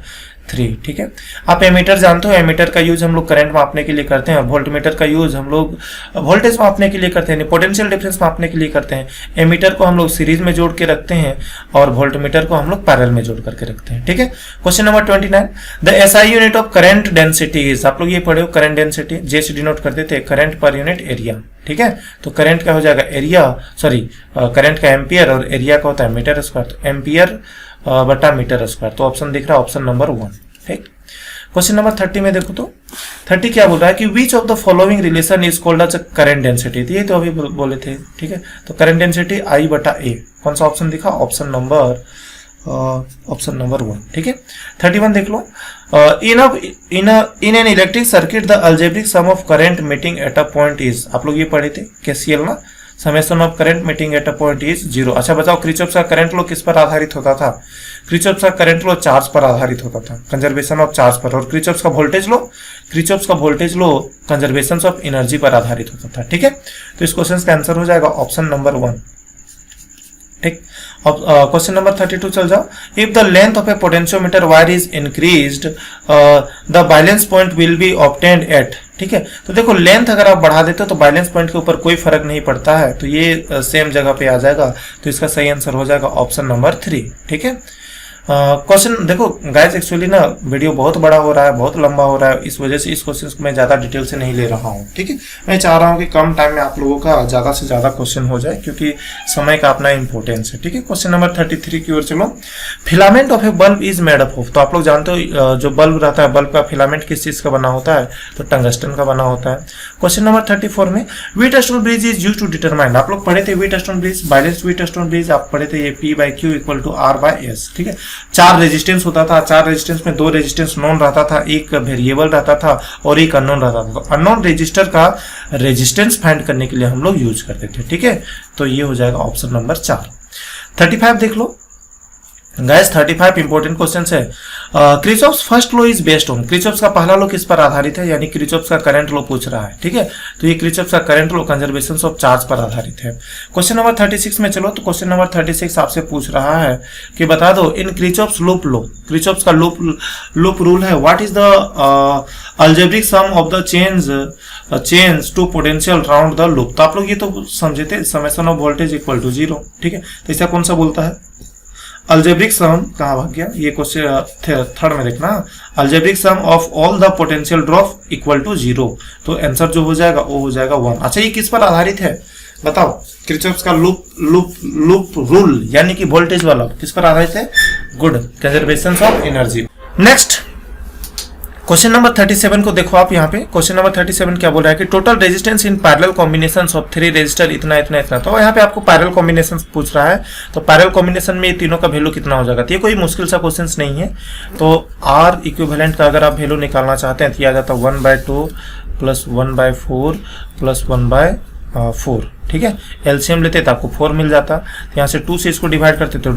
3। ठीक है, आप एमीटर जानते हो, एमीटर का यूज हम लोग करंट मापने के लिए करते हैं, और वोल्टमीटर का यूज हम लोग वोल्टेज मापने के लिए करते हैं, पोटेंशियल डिफरेंस मापने के लिए करते हैं। एमीटर को हम लोग सीरीज में जोड़ के रखते हैं और वोल्टमीटर को हम लोग पैरेलल में जोड़ करके रखते हैं। ठीक है, question number 29, the SI unit of current density is, आप लोग ये पढ़े हो करंट डेंसिटी, जे से डिनोट करते थे करंट पर यूनिट एरिया। ठीक है, तो करंट का हो जाएगा एरिया, करंट का एम्पियर और एरिया का होता है मीटर स्क्वायर, तो एम्पियर बटा मीटर स्क्वायर, तो ऑप्शन दिख रहा है ऑप्शन नंबर 1। ठीक, क्वेश्चन नंबर 30 में देखो, तो 30 क्या बोल रहा है कि which of the following relation is called as current density, ये तो अभी बोले थे। ठीक है, तो करंट डेंसिटी I बटा A, कौन सा ऑप्शन दिखा, ऑप्शन नंबर 1। ठीक है, 31 देख लो, in an electric circuit the algebraic sum of current meeting at a point is, आप लोग ये पढ़े थे KCL ना, summation of current meeting at a point is 0। अच्छा बताओ, किरचॉफ का करंट लॉ किस पर आधारित होता था, किरचॉफ का करंट लॉ चार्ज पर आधारित होता था, कंजर्वेशन ऑफ चार्ज पर, और किरचॉफ का voltage law conservation of energy पर आधारित होता था। ठीक है, तो इस क्वेश्चन का आंसर हो जाएगा ऑप्शन नंबर 1। ठीक। अब क्वेश्चन नंबर 32 चल जाओ। If the length of a potentiometer wire is increased the balance point will be obtained at. ठीक है, तो देखो लेंथ अगर आप बढ़ा देते हो तो बैलेंस पॉइंट के ऊपर कोई फर्क नहीं पड़ता है, तो ये सेम जगह पे आ जाएगा, तो इसका सही आंसर हो जाएगा ऑप्शन नंबर 3। ठीक है, क्वेश्चन देखो गाइस, एक्चुअली ना वीडियो बहुत बड़ा हो रहा है, बहुत लंबा हो रहा है, इस वजह से इस क्वेश्चन को मैं ज़्यादा डिटेल से नहीं ले रहा हूँ। ठीक है, मैं चाह रहा हूँ कि कम टाइम में आप लोगों का ज़्यादा से ज़्यादा क्वेश्चन हो जाए, क्योंकि समय का अपना इंपॉर्टेंस है। ठीक है, क्वेश्चन नंबर 33 की ओर चलो। Filament of A bulb is made up of, तो आप लोग जानते हो जो बल्ब रहता है, बल्ब का फिलामेंट किस चीज़ का बना होता है, तो टंगस्टन का बना होता है। क्वेश्चन नंबर 34 में Wheatstone bridge is use to determine, आप लोग पढ़े थे Wheatstone bridge, balance Wheatstone bridge आप पढ़े थे, ये P/Q इक्वल टू R/S। ठीक है, 4 रेजिस्टेंस होता था, 4 रेजिस्टेंस में 2 रेजिस्टेंस नॉन रहता था, एक वेरिएबल रहता था और एक अननोन रहता था। तो अननोन रेजिस्टर का रेजिस्टेंस फाइंड करने के लिए हम लोग यूज करते थे। ठीक है, तो ये हो जाएगा ऑप्शन नंबर 4। 35 देख लो गाइस, 35 इंपॉर्टेंट क्वेश्चन है। Kirchhoff's first law is based on, Kirchhoff's का पहला लॉ किस पर आधारित है, यानी क्रिचॉफ्स का करंट लॉ पूछ रहा है। ठीक है, तो ये क्रिचॉफ्स का current law conservation of charge पर आधारित है। क्वेश्चन नंबर 36 में चलो, तो क्वेश्चन नंबर 36 आपसे पूछ रहा है कि बता दो in Kirchhoff's loop law, Kirchhoff's का लूप रूल है, what is the algebraic sum of the change to potential round the loop. तो आप लोग ये तो समझे थे, summation of voltage equal to 0। ठीक है, तो इसका कौन सा बोलता है अलजेब्रिक सम, कहाँ भाग गया ये क्वेश्चन, थर्ड में देखना, algebraic sum of all the potential drop equal to 0, तो आंसर जो हो जाएगा वो हो जाएगा 1। अच्छा, ये किस पर आधारित है बताओ, क्रिचॉफ्स का लूप रूल यानी कि वोल्टेज वाला किस पर आधारित है, good, conservation of energy. Next question number 37 को देखो आप यहाँ पे, क्वेश्चन नंबर 37 क्या बोल रहा है कि total resistance in parallel combination of 3 resistor इतना इतना इतना, तो यहाँ पे आपको पैरेलल कॉम्बिनेशन पूछ रहा है, तो पैरेलल कॉम्बिनेशन में ये तीनों का वैल्यू कितना हो जाएगा। तो ये कोई मुश्किल सा क्वेश्चन नहीं है, तो आर इक्विवेलेंट का अगर आप वैल्यू निकालना चाहते हैं तो ये आ जाता है 1/2 प्लस 1/4 प्लस 1/4। ठीक है, एलसीएम लेते तो आपको 4 मिल जाता, तो यहाँ से 2 से इसको डिवाइड करते तो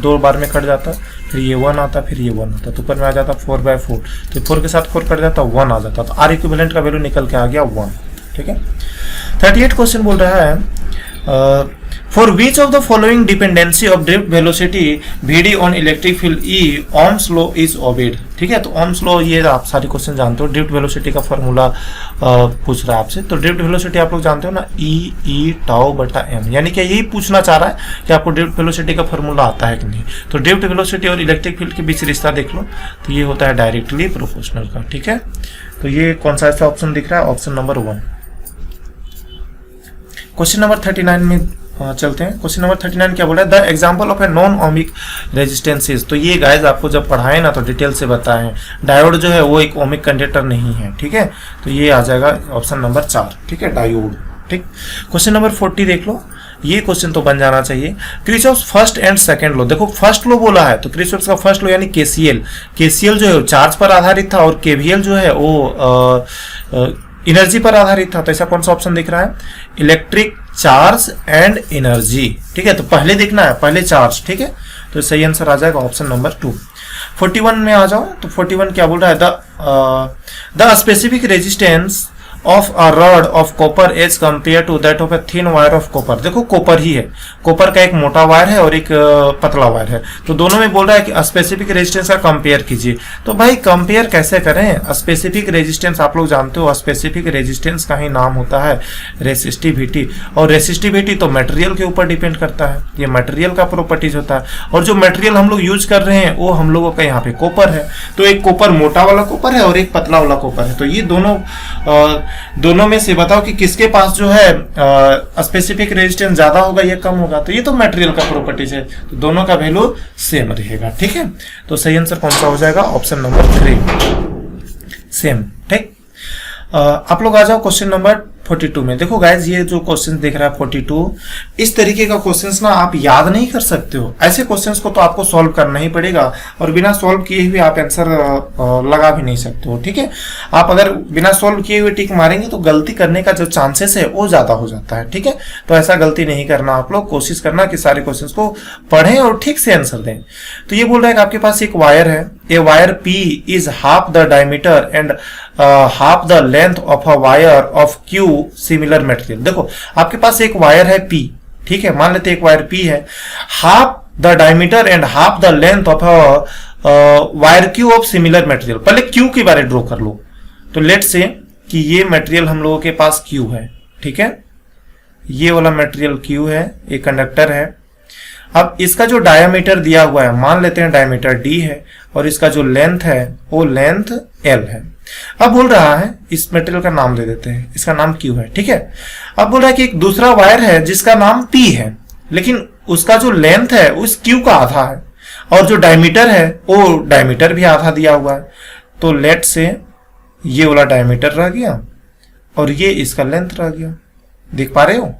दो बार में कट जाता, फिर ये 1 आता, फिर ये 1 आता, तो ऊपर में आ जाता 4/4, तो 4 के साथ 4 कट जाता, 1 आ जाता, तो आर इक्विवेलेंट का वैल्यू निकल के आ गया 1। ठीक है, 38 क्वेश्चन बोल रहा है for which of the following dependency of drift velocity VD on electric field E Ohm's law is obeyed. ठीक है, तो ओम्स लॉ ये आप सारे क्वेश्चन जानते हो, ड्रिफ्ट वेलोसिटी का फॉर्मूला पूछ रहा है आपसे, तो ड्रिफ्ट वेलोसिटी आप लोग जानते हो ना, E τ/m, यानी कि यही पूछना चाह रहा है कि आपको ड्रिफ्ट वेलोसिटी का फॉर्मूला आता है कि नहीं। तो ड्रिफ्ट वेलोसिटी और इलेक्ट्रिक फील्ड के बीच रिश्ता देख लो, तो ये होता है डायरेक्टली प्रोपोर्शनल का। ठीक है, तो ये कौन सा ऐसा ऑप्शन दिख रहा है, ऑप्शन नंबर 1। क्वेश्चन नंबर 39 में चलते हैं। क्वेश्चन नंबर 39 क्या बोला है, the example of a non ohmic resistances, तो ये गाइज आपको जब पढ़ाए ना तो डिटेल से बताएं, डायोड जो है वो एक ओमिक कंडक्टर नहीं है। ठीक है, तो ये आ जाएगा ऑप्शन नंबर 4। ठीक है, डायोड। ठीक, क्वेश्चन नंबर 40 देख लो, ये क्वेश्चन तो बन जाना चाहिए। Kirchhoff's first and second law, देखो फर्स्ट लॉ बोला है तो क्रिचॉफ्स का फर्स्ट लॉ यानी केसीएल जो है चार्ज पर आधारित था और केवीएल जो है वो एनर्जी पर आधारित था, तो ऐसा कौन सा ऑप्शन दिख रहा है, इलेक्ट्रिक चार्ज एंड एनर्जी। ठीक है, तो पहले देखना है, पहले चार्ज। ठीक है, तो सही आंसर आ जाएगा ऑप्शन नंबर 2। 41 में आ जाओ, तो 41 क्या बोल रहा है, the specific resistance of a rod of copper as compare to that of a thin wire of copper. देखो कॉपर ही है, कॉपर का एक मोटा वायर है और एक पतला वायर है, तो दोनों में बोल रहा है कि स्पेसिफिक रेजिस्टेंस का कंपेयर कीजिए। तो भाई कंपेयर कैसे करें, स्पेसिफिक रेजिस्टेंस आप लोग जानते हो, स्पेसिफिक रेजिस्टेंस का ही नाम होता है रेसिस्टिविटी, और रेसिस्टिविटी तो मटेरियल के ऊपर डिपेंड करता है, ये मटेरियल का प्रॉपर्टीज होता है, और जो मटेरियल हम लोग यूज कर रहे हैं वो हम लोगों का यहाँ पे कॉपर है, तो एक कॉपर मोटा वाला कॉपर है और एक पतला वाला कॉपर है, तो ये दोनों में से बताओ कि किसके पास जो है स्पेसिफिक रेजिस्टेंस ज्यादा होगा या कम होगा, तो ये तो मटेरियल का प्रॉपर्टीज है, तो दोनों का वैल्यू सेम रहेगा। ठीक है, तो सही आंसर कौन सा हो जाएगा, ऑप्शन नंबर 3 सेम। ठीक, आप लोग आ जाओ क्वेश्चन नंबर 42 में। देखो गाइज, ये जो क्वेश्चन दिख रहा है 42, इस तरीके का क्वेश्चंस ना आप याद नहीं कर सकते हो, ऐसे क्वेश्चंस को तो आपको सॉल्व करना ही पड़ेगा, और बिना सॉल्व किए हुए आप आंसर लगा भी नहीं सकते हो। ठीक है, आप अगर बिना सॉल्व किए हुए टिक मारेंगे तो गलती करने का जो चांसेस है वो ज्यादा हो जाता है। ठीक है, तो ऐसा गलती नहीं करना, आप लोग कोशिश करना कि सारे क्वेश्चन को पढ़ें और ठीक से आंसर दें। तो ये बोल रहा है कि आपके पास एक वायर है, a wire P is half the diameter and half the length of a wire of Q similar material. देखो आपके पास एक वायर है P, ठीक है, मान लेते हैं एक वायर पी है, half the diameter and half the length of wire Q of similar material. पहले क्यू के बारे ड्रॉ कर लो। तो लेट से कि ये मटेरियल हम लोगों के पास क्यू है, ठीक है, ये वाला मटेरियल क्यू है, एक कंडक्टर है। अब इसका जो डायमीटर दिया हुआ है, मान लेते हैं डायमीटर डी है, और इसका जो लेंथ है वो लेंथ एल है। अब बोल रहा है, इस मटेरियल का नाम दे देते हैं, इसका नाम क्यू है, ठीक है। अब बोल रहा है कि एक दूसरा वायर है जिसका नाम पी है, लेकिन उसका जो लेंथ है उस क्यू का आधा है, और जो डायमीटर है वो डायमीटर भी आधा दिया हुआ है। तो लेट से ये वाला डायमीटर रह गया और ये इसका लेंथ रह गया, देख पा रहे हो,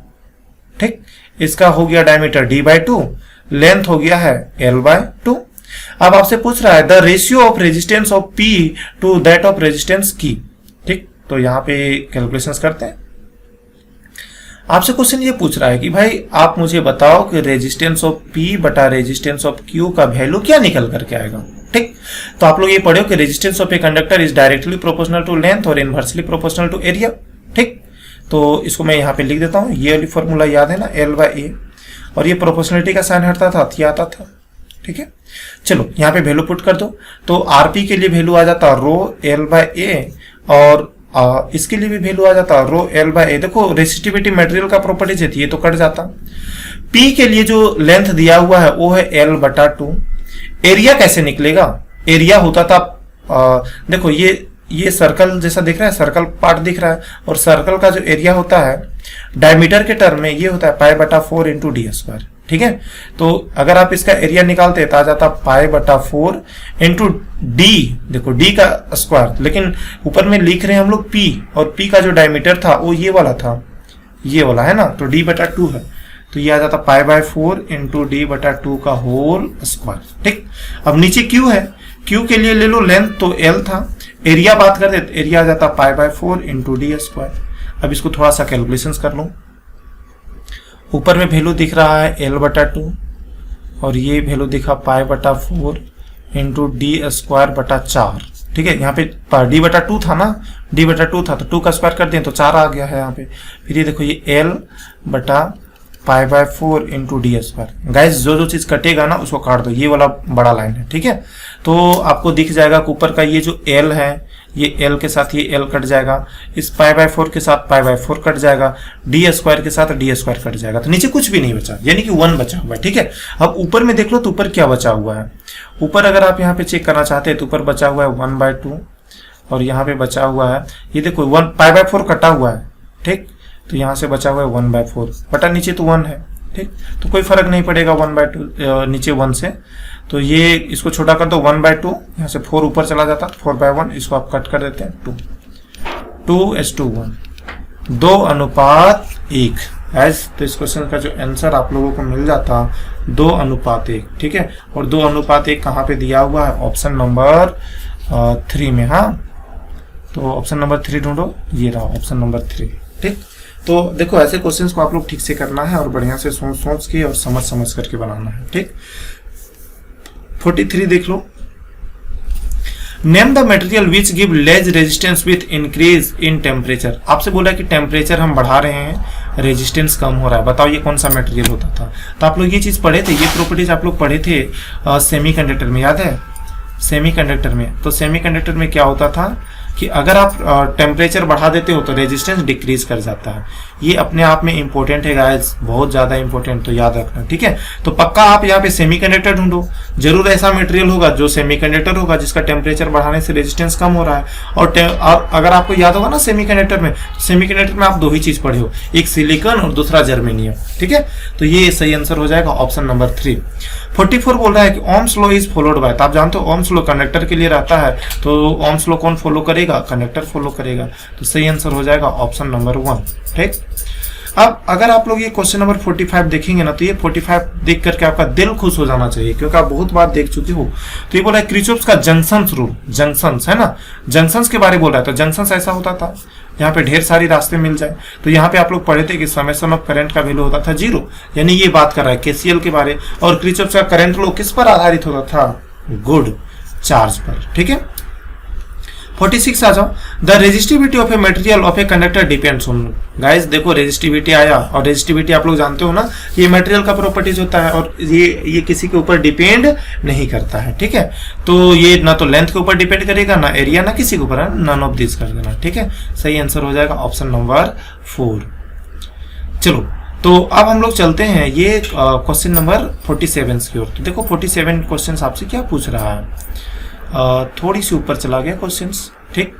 ठीक। इसका हो गया डायमीटर d/2, लेंथ हो गया है l/2। अब आपसे पूछ रहा है the ratio of resistance of P to that of resistance की, ठीक। तो यहां पे कैलकुलेशंस करते हैं। आपसे क्वेश्चन ये पूछ रहा है कि भाई आप मुझे बताओ कि रेजिस्टेंस ऑफ P बटा रेजिस्टेंस ऑफ Q का वैल्यू क्या निकल करके आएगा, ठीक। तो आप लोग ये पढ़े हो कि resistance of a conductor is directly proportional to length और इनवर्सली प्रोपोर्शनल टू एरिया, ठीक। तो इसको मैं यहाँ पे लिख देता हूँ, ये वाली फॉर्मूला याद है ना, L/A, और ये प्रोपोर्शनलिटी का साइन हटता था, ये आता था, ठीक है। चलो यहाँ पे वैल्यू पुट कर दो, तो आरपी के लिए वैल्यू आ जाता रो L/A, और इसके लिए भी वैल्यू आ जाता रो L/A। देखो रेसिस्टिविटी मटेरियल का प्रॉपर्टीज है, ये तो कट जाता। पी के लिए जो लेंथ दिया हुआ है वो है L/2। एरिया कैसे निकलेगा, एरिया होता था देखो ये सर्कल जैसा दिख रहा है, सर्कल पार्ट दिख रहा है, और सर्कल का जो एरिया होता है डायमीटर के टर्म में ये होता है π/4 इंटू d², ठीक है। तो अगर आप इसका एरिया निकालते हैं तो आ जाता π/4 इंटू डी, देखो डी का स्क्वायर, लेकिन ऊपर में लिख रहे हैं हम लोग पी, और पी का जो डायमीटर था वो ये वाला था, ये वाला है ना, तो d/2 है, तो ये आ जाता π/4 इंटू d/2 का होल स्क्वायर, ठीक। अब नीचे क्यू है, क्यू के लिए ले लो लेंथ, तो एल था, एरिया बात करते तो एरिया आ जाता π/4 इंटू d²। अब इसको थोड़ा सा कैलकुलेशन कर लो। ऊपर में वैल्यू दिख रहा है L/2 और ये वैल्यू दिखा π/4 इंटू d²/4, ठीक है। यहाँ पे d/2 था ना, d/2 था तो 2 का स्क्वायर कर दें तो 4 आ गया है यहाँ पे। फिर ये देखो ये L/π/4 इंटू d²। गाइस जो चीज कटेगा ना उसको काट दो, ये वाला बड़ा लाइन है, ठीक है। तो आपको दिख जाएगा कि ऊपर का ये जो L है, ये L के साथ ये L कट जाएगा, इस π/4 के साथ π/4 कट जाएगा, d² के साथ d² कट जाएगा, तो नीचे कुछ भी नहीं बचा, यानी कि 1 बचा हुआ है, ठीक है। अब ऊपर में देख लो तो ऊपर क्या बचा हुआ है। ऊपर अगर आप यहाँ पे चेक करना चाहते हैं तो ऊपर बचा हुआ है 1/2, और यहाँ पे बचा हुआ है ये देखो π/4 कटा हुआ है, ठीक। तो यहाँ से बचा हुआ है 1/4, बटा नीचे तो 1 है, ठीक। तो कोई फर्क नहीं पड़ेगा 1/2 नीचे 1 से, तो ये इसको छोटा कर दो 1/2, यहाँ से 4 ऊपर चला जाता 4/1, इसको आप कट कर देते हैं 2:1, 2:1 एज। तो इस क्वेश्चन का जो आंसर आप लोगों को मिल जाता 2:1, ठीक है। और 2:1 कहाँ पे दिया हुआ है, ऑप्शन नंबर 3 में। हाँ, तो ऑप्शन नंबर 3 ढूंढो, ये रहा ऑप्शन नंबर 3, ठीक। तो देखो ऐसे क्वेश्चंस को आप लोग ठीक से करना है और बढ़िया से सोच के और समझ करके बनाना है, ठीक। 43 देख लो, name the material which give less resistance with increase in temperature. आपसे बोला कि टेम्परेचर हम बढ़ा रहे हैं, रेजिस्टेंस कम हो रहा है, बताओ ये कौन सा मटेरियल होता था। तो आप लोग ये चीज पढ़े थे, ये प्रॉपर्टीज आप लोग पढ़े थे सेमीकंडक्टर में, याद है सेमीकंडक्टर में। तो सेमीकंडक्टर में क्या होता था कि अगर आप टेम्परेचर बढ़ा देते हो तो रेजिस्टेंस डिक्रीज कर जाता है। ये अपने आप में इंपॉर्टेंट है गाइस, बहुत ज्यादा इंपॉर्टेंट, तो याद रखना, ठीक है। तो पक्का आप यहाँ पे सेमीकंडक्टर ढूंढो, जरूर ऐसा मटेरियल होगा जो सेमीकंडक्टर होगा जिसका टेम्परेचर बढ़ाने से रेजिस्टेंस कम हो रहा है। और अगर आपको याद होगा ना सेमीकंडक्टर में, सेमीकंडक्टर में आप 2 ही चीज पढ़े हो, एक सिलिकॉन और दूसरा जर्मेनियम, ठीक है। तो ये सही आंसर हो जाएगा ऑप्शन नंबर 3। 44 बोल रहा है कि ohms law is followed by. तो आप जानते हो ओम्स लॉ कंडक्टर के लिए रहता है, तो ओम्स लॉ कौन फॉलो करेगा, कंडक्टर फॉलो करेगा। तो सही आंसर हो जाएगा ऑप्शन नंबर 1, ठीक। अब अगर आप लोग ये क्वेश्चन नंबर 45 देखेंगे ना, तो ये 45 देख करके आपका दिल खुश हो जाना चाहिए, क्योंकि आप बहुत बार देख चुके हो। तो ये बोला है क्रिचॉफ्स का जंक्शंस रूल, जंक्शंस है ना, जंक्शंस के बारे में बोल रहा है। तो जंक्शंस ऐसा होता था, यहाँ पे ढेर सारी रास्ते मिल जाए। तो यहाँ पे आप लोग पढ़े थे कि समेशन ऑफ करंट का वैल्यू होता था 0, यानी ये बात कर रहा है केसीएल के बारे। और क्रिचॉफ्स का करंट लॉ किस पर आधारित होता था, गुड चार्ज पर, ठीक है। 46 आ जाओ। The resistivity of a material of a conductor depends on. Guys देखो रेजिस्टिविटी आया, और रेजिस्टिविटी आप लोग जानते हो ना, ये मटेरियल का प्रॉपर्टीज होता है और ये किसी के ऊपर डिपेंड नहीं करता है, ठीक है। तो ये ना तो लेंथ के ऊपर डिपेंड करेगा, ना एरिया, ना किसी के ऊपर, नन ऑफ दिस कर देना, ठीक है। सही आंसर हो जाएगा ऑप्शन नंबर 4। चलो तो अब हम लोग चलते हैं ये क्वेश्चन नंबर 47 की ओर। तो देखो 47 क्वेश्चन आपसे क्या पूछ रहा है, थोड़ी सी ऊपर चला गया क्वेश्चंस, ठीक,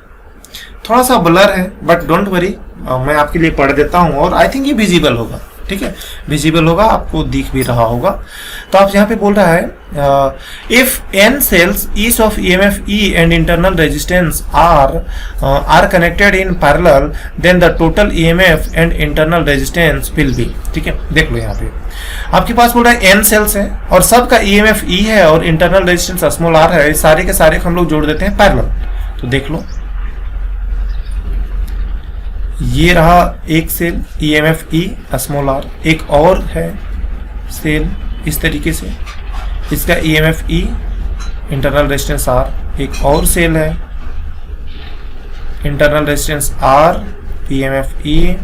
थोड़ा सा ब्लर है बट डोंट वरी, मैं आपके लिए पढ़ देता हूं और आई थिंक ये विजिबल होगा, ठीक है, विजिबल होगा, आपको दिख भी रहा होगा। तो आप यहाँ पे बोल रहा है if n cells each of EMF E and internal resistance are connected in parallel then the total EMF and internal resistance will be, ठीक है। देख लो यहाँ पे आपके पास बोल रहा है एन सेल्स है और सबका ईएमएफ ई है और इंटरनल रेजिस्टेंस स्मॉल आर है, सारे के सारे हम लोग जोड़ देते हैं पैरेलल। तो देख लो ये रहा एक cell EMF E small R, एक और है सेल इस तरीके से, इसका EMF E internal resistance R, एक और सेल है internal resistance R EMF E.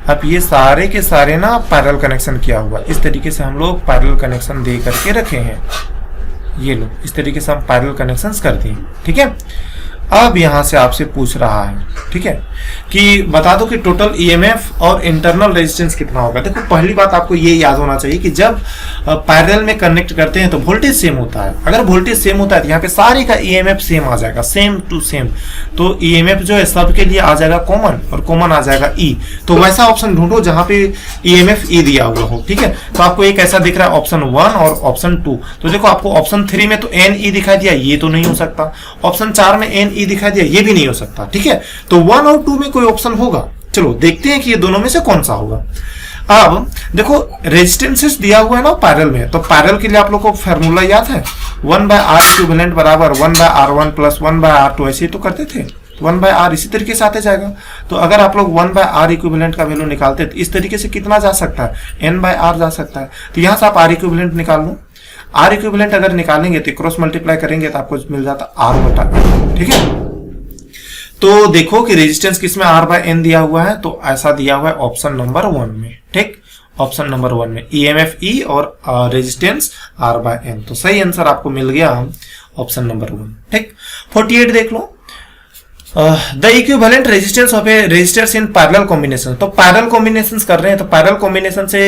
अब ये सारे के सारे ना पैरेलल कनेक्शन किया हुआ, इस तरीके से हम लोग पैरेलल कनेक्शन दे करके रखे हैं, ये लो इस तरीके से हम पैरेलल कनेक्शंस कर दिए, ठीक है। अब यहां से आपसे पूछ रहा है, ठीक है, कि बता दो कि टोटल ईएमएफ और इंटरनल रेजिस्टेंस कितना होगा। देखो पहली बात आपको ये याद होना चाहिए कि जब पैरेलल में कनेक्ट करते हैं तो वोल्टेज सेम होता है। अगर वोल्टेज सेम होता है तो यहाँ पे सारे का ईएमएफ सेम आ जाएगा, सेम टू सेम। तो ईएमएफ जो है सबके लिए आ जाएगा कॉमन, और कॉमन आ जाएगा ई। तो वैसा ऑप्शन ढूंढो जहां पे ईएमएफ ई दिया हुआ हो, ठीक है। तो आपको एक ऐसा दिख रहा है ऑप्शन 1 और ऑप्शन 2। तो देखो आपको ऑप्शन 3 में तो एन ई दिखाई दिया, ये तो नहीं हो सकता। ऑप्शन 4 में एन ई दिखाई दिया, ये भी नहीं हो सकता, ठीक है। तो 1 और 2 में कोई ऑप्शन होगा। चलो देखते हैं कि ये दोनों में से कौन सा होगा। अब देखो रेजिस्टेंसेस दिया हुआ है ना पैरेलल में, तो पैरेलल के लिए आप लोग को फार्मूला याद है, 1/R इक्विवेलेंट बराबर 1/R1 प्लस 1/R2, ऐसे ही तो करते थे। 1/R इसी तरीके से आते जाएगा। तो अगर आप लोग 1/R इक्विवेलेंट का वैल्यू निकालते तो इस तरीके से कितना जा सकता है, n/R जा सकता है। तो यहां से आप R इक्विवेलेंट निकाल लो। R इक्विवेलेंट अगर निकालेंगे तो क्रॉस मल्टीप्लाई करेंगे तो आपको मिल जाता R/N, ठीक है। तो देखो कि रेजिस्टेंस किसमें R/N दिया हुआ है, तो ऐसा दिया हुआ है ऑप्शन नंबर 1 में, ठीक, ऑप्शन नंबर 1 में ईएमएफ ई और रेजिस्टेंस R/N। तो सही आंसर आपको मिल गया ऑप्शन नंबर 1, ठीक। 48 देख लो, the equivalent resistance of a resistors in parallel combination. तो पैरेलल कॉम्बिनेशंस कर रहे हैं तो पैरेलल कॉम्बिनेशन से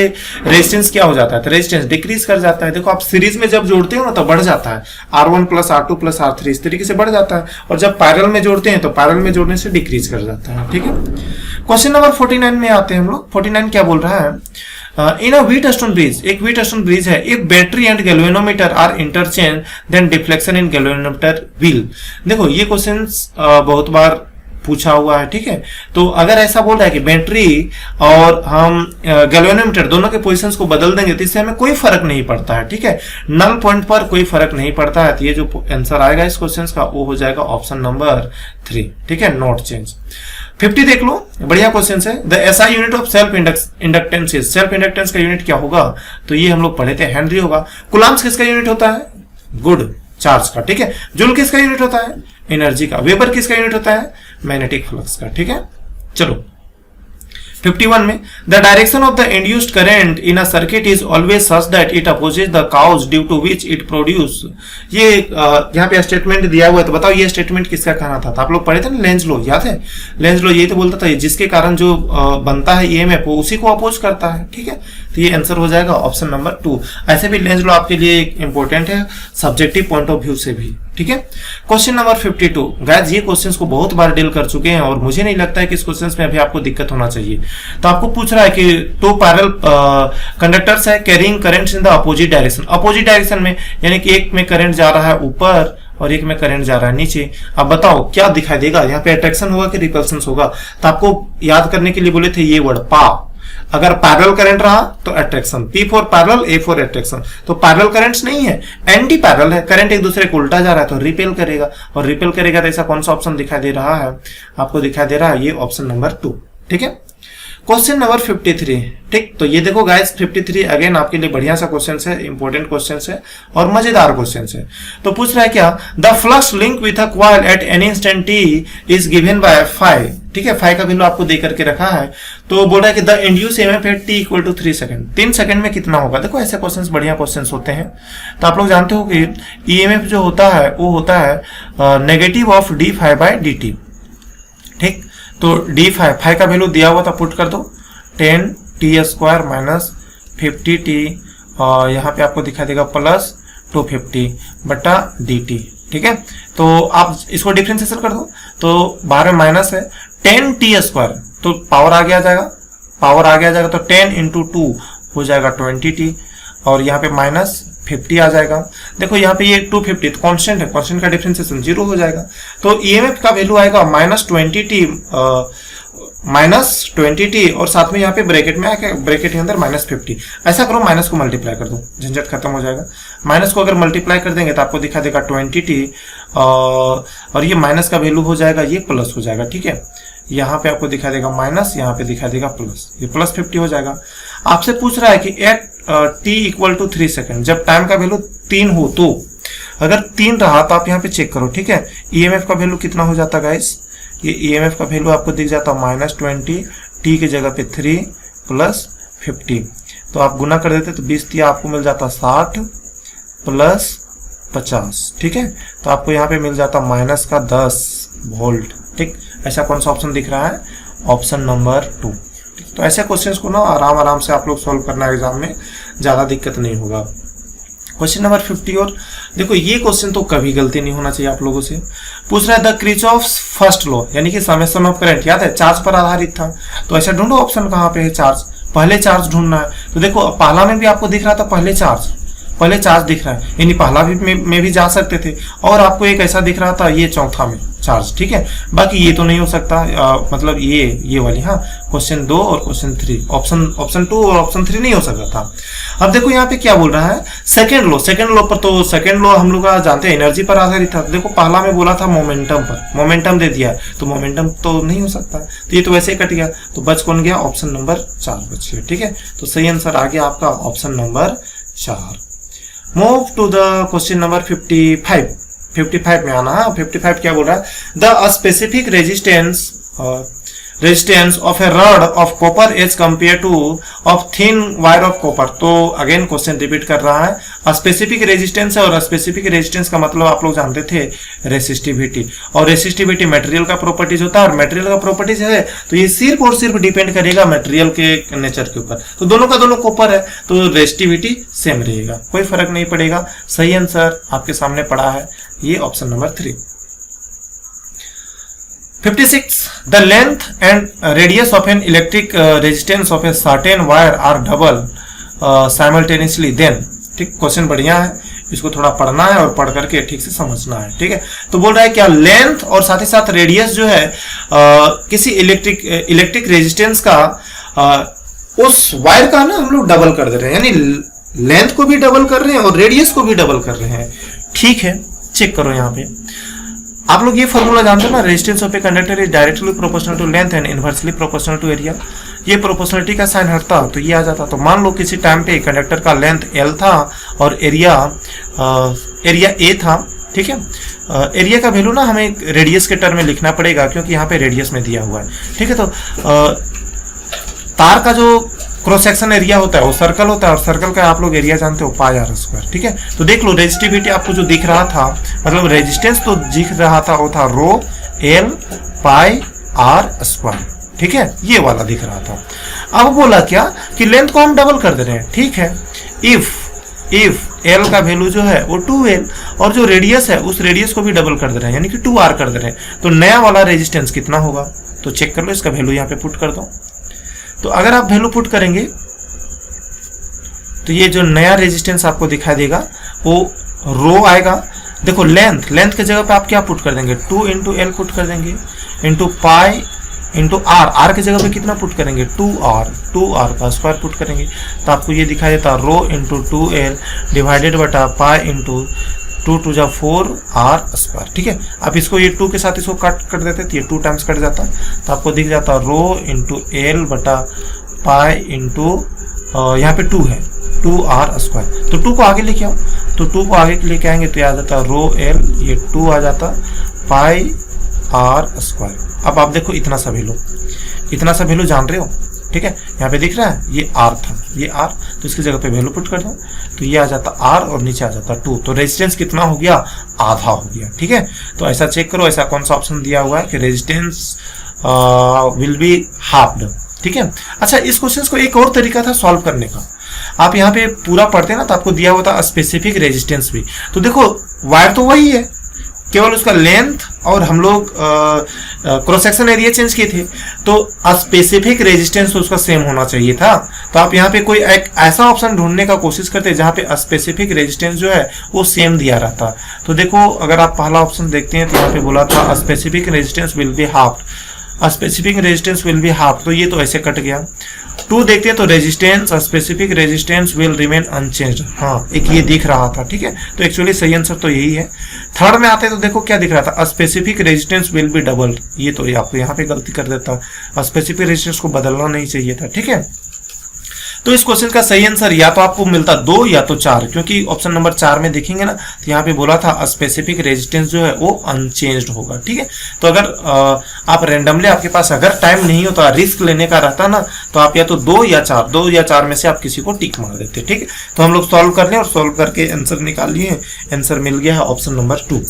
रेजिस्टेंस क्या हो जाता है, तो रेजिस्टेंस डिक्रीज कर जाता है। देखो आप सीरीज में जब जोड़ते हो ना तो बढ़ जाता है, R1 plus R2 plus R3 इस तरीके से बढ़ जाता है, और जब पैरेलल में जोड़ते हैं तो पैरेलल में जोड़ने से डिक्रीज कर जाता है, ठीक है। क्वेश्चन नंबर 49 में आते हैं हम लोग। 49 क्या बोल रहा है, इन अ व्हीटस्टोन ब्रिज, एक व्हीटस्टोन ब्रिज है, if battery and galvanometer are interchange then deflection in galvanometer will. देखो ये क्वेश्चंस बहुत बार पूछा हुआ है, ठीक है। तो अगर ऐसा बोल रहा है कि बैटरी और हम गैल्वेनोमीटर दोनों के पोजीशंस को बदल देंगे तो इससे हमें कोई फर्क नहीं पड़ता है, ठीक है, नल पॉइंट पर कोई फर्क नहीं पड़ता है। तो ये जो आंसर आएगा इस क्वेश्चन का वो हो जाएगा ऑप्शन नंबर 3, ठीक है, नॉट चेंज। 50 देख लो, बढ़िया क्वेश्चन है। The SI unit of self inductance, self inductance का यूनिट क्या होगा, तो ये हम लोग पढ़े थे, हेनरी होगा। कूलम्ब्स किसका यूनिट होता है, गुड, चार्ज का, ठीक है। जूल किसका यूनिट होता है, एनर्जी का। वेबर किसका यूनिट होता है, मैग्नेटिक फ्लक्स का, ठीक है। चलो 51 में, the direction of the induced current in a circuit is always such that it opposes the cause due to which it produce. ये यहाँ पे स्टेटमेंट दिया हुआ है, तो बताओ ये स्टेटमेंट किसका कहना था। तो आप लोग पढ़े थे ना लेंज लॉ, याद है, लेंज लॉ यही तो बोलता था जिसके कारण जो बनता है ईएमएफ वो उसी को अपोज करता है, ठीक है। तो ये आंसर हो जाएगा ऑप्शन नंबर 2। ऐसे भी लेंज लॉ आपके लिए इंपॉर्टेंट है सब्जेक्टिव पॉइंट ऑफ व्यू से भी, ठीक है। क्वेश्चन नंबर 52, गाइस ये क्वेश्चंस को बहुत बार डील कर चुके हैं और मुझे नहीं लगता है कि इस क्वेश्चंस में अभी आपको दिक्कत होना चाहिए। तो आपको पूछ रहा है कि 2 पैरेलल कंडक्टर्स है carrying currents in the opposite direction. Opposite direction में यानी कि एक में करंट जा रहा है ऊपर और एक में करंट जा रहा है नीचे। अब बताओ क्या दिखाई देगा, यहाँ पे अट्रैक्शन होगा कि रिपल्सन होगा। तो आपको याद करने के लिए बोले थे ये वर्ड पा। अगर पैरेलल करंट रहा तो attraction, P for parallel, A for attraction. तो पैरेलल करंट्स नहीं है, एंटी पैरेलल है, करंट एक दूसरे को उल्टा जा रहा है तो रिपेल करेगा, और रिपेल करेगा तो ऐसा कौन सा ऑप्शन दिखाई दे रहा है, आपको दिखाई दे रहा है ये ऑप्शन नंबर 2, ठीक है। क्वेश्चन नंबर 53, ठीक। तो ये देखो गाइस 53 अगेन आपके लिए बढ़िया सा क्वेश्चन है, इंपॉर्टेंट क्वेश्चन है और मजेदार क्वेश्चन है। तो पूछ रहा है क्या, the flux link with a coil at any instant T is given by 5, ठीक है। 5 का वैल्यू आपको दे करके रखा है। तो बोल रहा है कि the induce EMF at t equal to 3 second, 3 second में कितना होगा। देखो ऐसे क्वेश्चन बढ़िया क्वेश्चन होते हैं। तो आप लोग जानते हो कि ईएमएफ जो होता है वो होता है negative of D five by D T, ठीक। तो डी फाइव का वैल्यू दिया हुआ था, पुट कर दो 10 टी स्क्वायर माइनस 50 टी, और यहाँ पे आपको दिखाई देगा प्लस 250 बटा डी टी, ठीक है। तो आप इसको डिफरेंशिएशन कर दो, तो बाहर में माइनस है 10 टी स्क्वायर, तो पावर आ गया जाएगा, तो 10 इंटू 2 हो जाएगा 20 टी, और यहाँ पे माइनस 50 आ जाएगा। देखो यहाँ पे ये 250 तो कांस्टेंट है, कांस्टेंट का डिफरेंशिएशन 0 हो जाएगा। तो ईएमएफ का वैल्यू आएगा -20t और साथ में यहाँ पे ब्रैकेट में आके ब्रैकेट के अंदर -50। ऐसा करो माइनस को मल्टीप्लाई कर दो, झंझट खत्म हो जाएगा। माइनस को अगर मल्टीप्लाई कर देंगे तो आपको दिखा देगा 20t, और ये माइनस का वैल्यू हो जाएगा, ये प्लस हो जाएगा, ठीक है। यहाँ पे आपको दिखा देगा माइनस, यहाँ पे दिखा देगा प्लस, ये प्लस 50 हो जाएगा। आपसे पूछ रहा है कि at t equal to 3 second, जब टाइम का वैल्यू 3 हो, तो अगर 3 रहा तो आप यहाँ पे चेक करो, ठीक है। ईएमएफ का वैल्यू कितना हो जाता गाइस, ये ईएमएफ का वैल्यू आपको दिख जाता -20, t की जगह पे 3 प्लस 50, तो आप गुना कर देते तो 20 दिया, आपको मिल जाता 60 प्लस 50, ठीक है। तो आपको यहाँ पे मिल जाता -10 वोल्ट, ठीक। ऐसा कौन सा ऑप्शन दिख रहा है, ऑप्शन नंबर 2। तो ऐसे क्वेश्चंस को ना आराम से आप लोग सॉल्व करना एग्जाम में, ज्यादा दिक्कत नहीं होगा। क्वेश्चन नंबर 50, और देखो ये क्वेश्चन तो कभी गलती नहीं होना चाहिए आप लोगों से। पूछ रहा है द किरचॉफ्स फर्स्ट लॉ, यानी कि समेशन ऑफ करंट, याद है चार्ज पर आधारित था। तो ऐसा ढूंढो ऑप्शन कहाँ पे है, चार्ज, पहले चार्ज ढूंढना है। तो देखो पहला में भी आपको दिख रहा था पहले चार्ज दिख रहा है, यानी पहला भी में भी जा सकते थे, और आपको एक ऐसा दिख रहा था ये चौथा में चार्ज, ठीक है। बाकी ये तो नहीं हो सकता, मतलब ये वाली, हाँ, क्वेश्चन 2 और क्वेश्चन 3, ऑप्शन 2 और ऑप्शन 3 नहीं हो सकता था। अब देखो यहाँ पे क्या बोल रहा है, सेकेंड लॉ पर, तो सेकेंड लॉ हम लोग जानते हैं एनर्जी पर आधारित था। देखो पहला में बोला था मोमेंटम पर, मोमेंटम दे दिया है, तो मोमेंटम तो नहीं हो सकता, तो ये तो वैसे ही कट गया। तो बच कौन गया, ऑप्शन नंबर 4 बच गया, ठीक है। तो सही आंसर आ गया आपका option number 4। Move to the question number 55 में आना है। 55 क्या बोल रहा है, the specific resistance of a rod of copper as compare to of thin wire of copper. तो अगेन क्वेश्चन रिपीट कर रहा है, स्पेसिफिक रेजिस्टेंस है, और स्पेसिफिक रेजिस्टेंस का मतलब आप लोग जानते थे रेसिस्टिविटी, और रेसिस्टिविटी मटेरियल का प्रॉपर्टीज होता है, और मटेरियल का प्रॉपर्टीज है तो ये सिर्फ और सिर्फ डिपेंड करेगा मटेरियल के नेचर के ऊपर। तो दोनों का दोनों कॉपर है, तो रेसिस्टिविटी सेम रहेगा, कोई फर्क नहीं पड़ेगा। सही आंसर आपके सामने पड़ा है, ये option number 3। 56, the length and radius of an electric resistance of a certain wire are double simultaneously then, ठीक। क्वेश्चन बढ़िया है, इसको थोड़ा पढ़ना है और पढ़ करके ठीक से समझना है, ठीक है। तो बोल रहा है क्या, लेंथ और साथ ही साथ रेडियस जो है किसी इलेक्ट्रिक रेजिस्टेंस का उस वायर का ना हम लोग डबल कर दे रहे हैं, यानी लेंथ को भी डबल कर रहे हैं और रेडियस को भी डबल कर रहे हैं, ठीक है। चेक करो यहाँ पे, आप लोग ये फॉर्मूला जानते हो ना, resistance of a conductor is directly proportional to length and inversely proportional to area. ये प्रोपोर्शनलिटी का साइन हटता तो ये आ जाता। तो मान लो किसी टाइम पे कंडक्टर का लेंथ L था और एरिया A था, ठीक है। एरिया का वैल्यू ना हमें रेडियस के टर्म में लिखना पड़ेगा, क्योंकि यहाँ पे रेडियस में दिया हुआ है, ठीक है। तो तार का जो क्रॉस सेक्शन एरिया होता है वो सर्कल होता है, और सर्कल का आप लोग एरिया जानते हो πr², ठीक है। तो देख लो रेजिस्टिविटी आपको जो दिख रहा था, मतलब रेजिस्टेंस तो दिख रहा था, वो था ρ L πr², ठीक है, ये वाला दिख रहा था। अब बोला क्या कि लेंथ को हम डबल कर दे रहे हैं, ठीक है। इफ L का वैल्यू जो है वो 2L, और जो रेडियस है उस रेडियस को भी डबल कर दे रहे हैं, यानी कि 2R कर दे रहे हैं। तो नया वाला रेजिस्टेंस कितना होगा, तो चेक कर लो, इसका वैल्यू यहाँ पे पुट कर दो। तो अगर आप वैल्यू पुट करेंगे तो ये जो नया रेजिस्टेंस आपको दिखाई देगा वो रो आएगा। देखो लेंथ के जगह पे आप क्या पुट कर देंगे, 2 इंटू एल पुट कर देंगे, इंटू पाई इंटू आर के जगह पे कितना पुट करेंगे, 2R का स्क्वायर पुट करेंगे। तो आपको ये दिखाई देता रो इंटू 2L डिवाइडेड बटा पाई इंटू 2 टू जा 4 आर स्क्वायर। ठीक है, अब इसको ये 2 के साथ इसको कट देते तो ये 2 टाइम्स कट जाता, तो आपको दिख जाता रो इंटू एल बटा पाई इंटू यहाँ पे 2 है 2 आर स्क्वायर। तो 2 को आगे लेके आओ, तो 2 को आगे लेके आएंगे तो आ जाता रो एल, ये 2 आ जाता पाई आर स्क्वायर। अब आप देखो इतना सा वैल्यू जान रहे हो। ठीक है, यहाँ पे दिख रहा है ये आर था, ये आर, तो इसकी जगह पे वैल्यू पुट कर दो तो ये आ जाता आर और नीचे आ जाता 2। तो रेजिस्टेंस कितना हो गया, आधा हो गया। ठीक है, तो ऐसा चेक करो, ऐसा कौन सा ऑप्शन दिया हुआ है कि रेजिस्टेंस विल बी हाफ्ड। ठीक है, अच्छा इस क्वेश्चन को एक और तरीका था सॉल्व करने का। आप यहाँ पे पूरा पढ़ते ना तो आपको दिया हुआ था स्पेसिफिक रेजिस्टेंस भी। तो देखो वायर तो वही है, केवल उसका लेंथ और हम लोग क्रॉस सेक्शन एरिया चेंज किए थे, तो स्पेसिफिक रेजिस्टेंस तो उसका सेम होना चाहिए था। तो आप यहाँ पे कोई एक ऐसा ऑप्शन ढूंढने का कोशिश करते जहाँ पे स्पेसिफिक रेजिस्टेंस जो है वो सेम दिया रहता। तो देखो अगर आप पहला ऑप्शन देखते हैं तो यहाँ पे बोला था specific resistance will be half, specific resistance will be half, तो ये तो ऐसे कट गया। 2 देखते हैं तो resistance specific resistance will remain unchanged, हाँ एक ये दिख रहा था। ठीक है, तो एक्चुअली सही आंसर तो यही है। थर्ड में आते हैं तो देखो क्या दिख रहा था, specific resistance will B double, ये तो आपको यहाँ पे गलती कर देता, स्पेसिफिक रेजिस्टेंस को बदलना नहीं चाहिए था। ठीक है, तो इस क्वेश्चन का सही आंसर या तो आपको मिलता 2 या तो 4, क्योंकि ऑप्शन नंबर 4 में देखेंगे ना तो यहाँ पे बोला था स्पेसिफिक रेजिस्टेंस जो है वो अनचेंज्ड होगा। ठीक है, तो अगर आप रैंडमली आपके पास अगर टाइम नहीं होता, रिस्क लेने का रहता ना, तो आप या तो 2 या 4 में से आप किसी को टिक मार देते। ठीक है, तो हम लोग सॉल्व कर लें और सॉल्व करके आंसर निकाल लिए। आंसर मिल गया है ऑप्शन नंबर 2।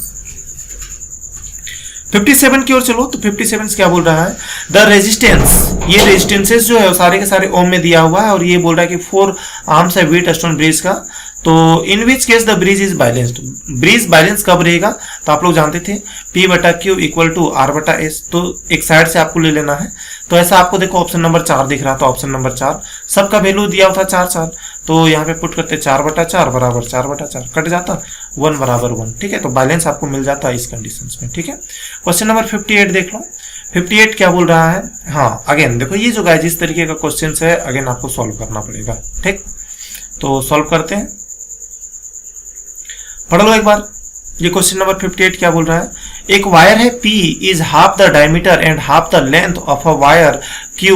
57 की ओर चलो, तो 57 क्या बोल रहा है, द रेजिस्टेंस, ये रेजिस्टेंसेस जो है सारे के सारे ओम में दिया हुआ है और ये बोल रहा है कि 4 आर्म्स है व्हीट स्टोन ब्रिज का। तो in which case the bridge is balanced, bridge balance कब रहेगा, तो आप लोग जानते थे P बटा Q इक्वल टू R बटा S, तो एक साइड से आपको ले लेना है। तो ऐसा आपको देखो ऑप्शन नंबर 4 दिख रहा था, ऑप्शन नंबर 4 सबका वैल्यू दिया हुआ था 4 तो यहाँ पे पुट करते 4 बटा 4 बराबर 4 बटा 4 कट जाता 1 बराबर 1। ठीक है, तो बैलेंस आपको मिल जाता है इस कंडीशंस में। ठीक है, क्वेश्चन नंबर 58 देख लो। 58 क्या बोल रहा है, हाँ अगेन देखो ये जो गाइस जिस तरीके का क्वेश्चन है अगेन आपको सॉल्व करना पड़ेगा। ठीक, तो सॉल्व करते हैं, पढ़ लो एक बार। ये क्वेश्चन नंबर 58 क्या बोल रहा है, एक वायर है P is half the diameter and half the length of a wire Q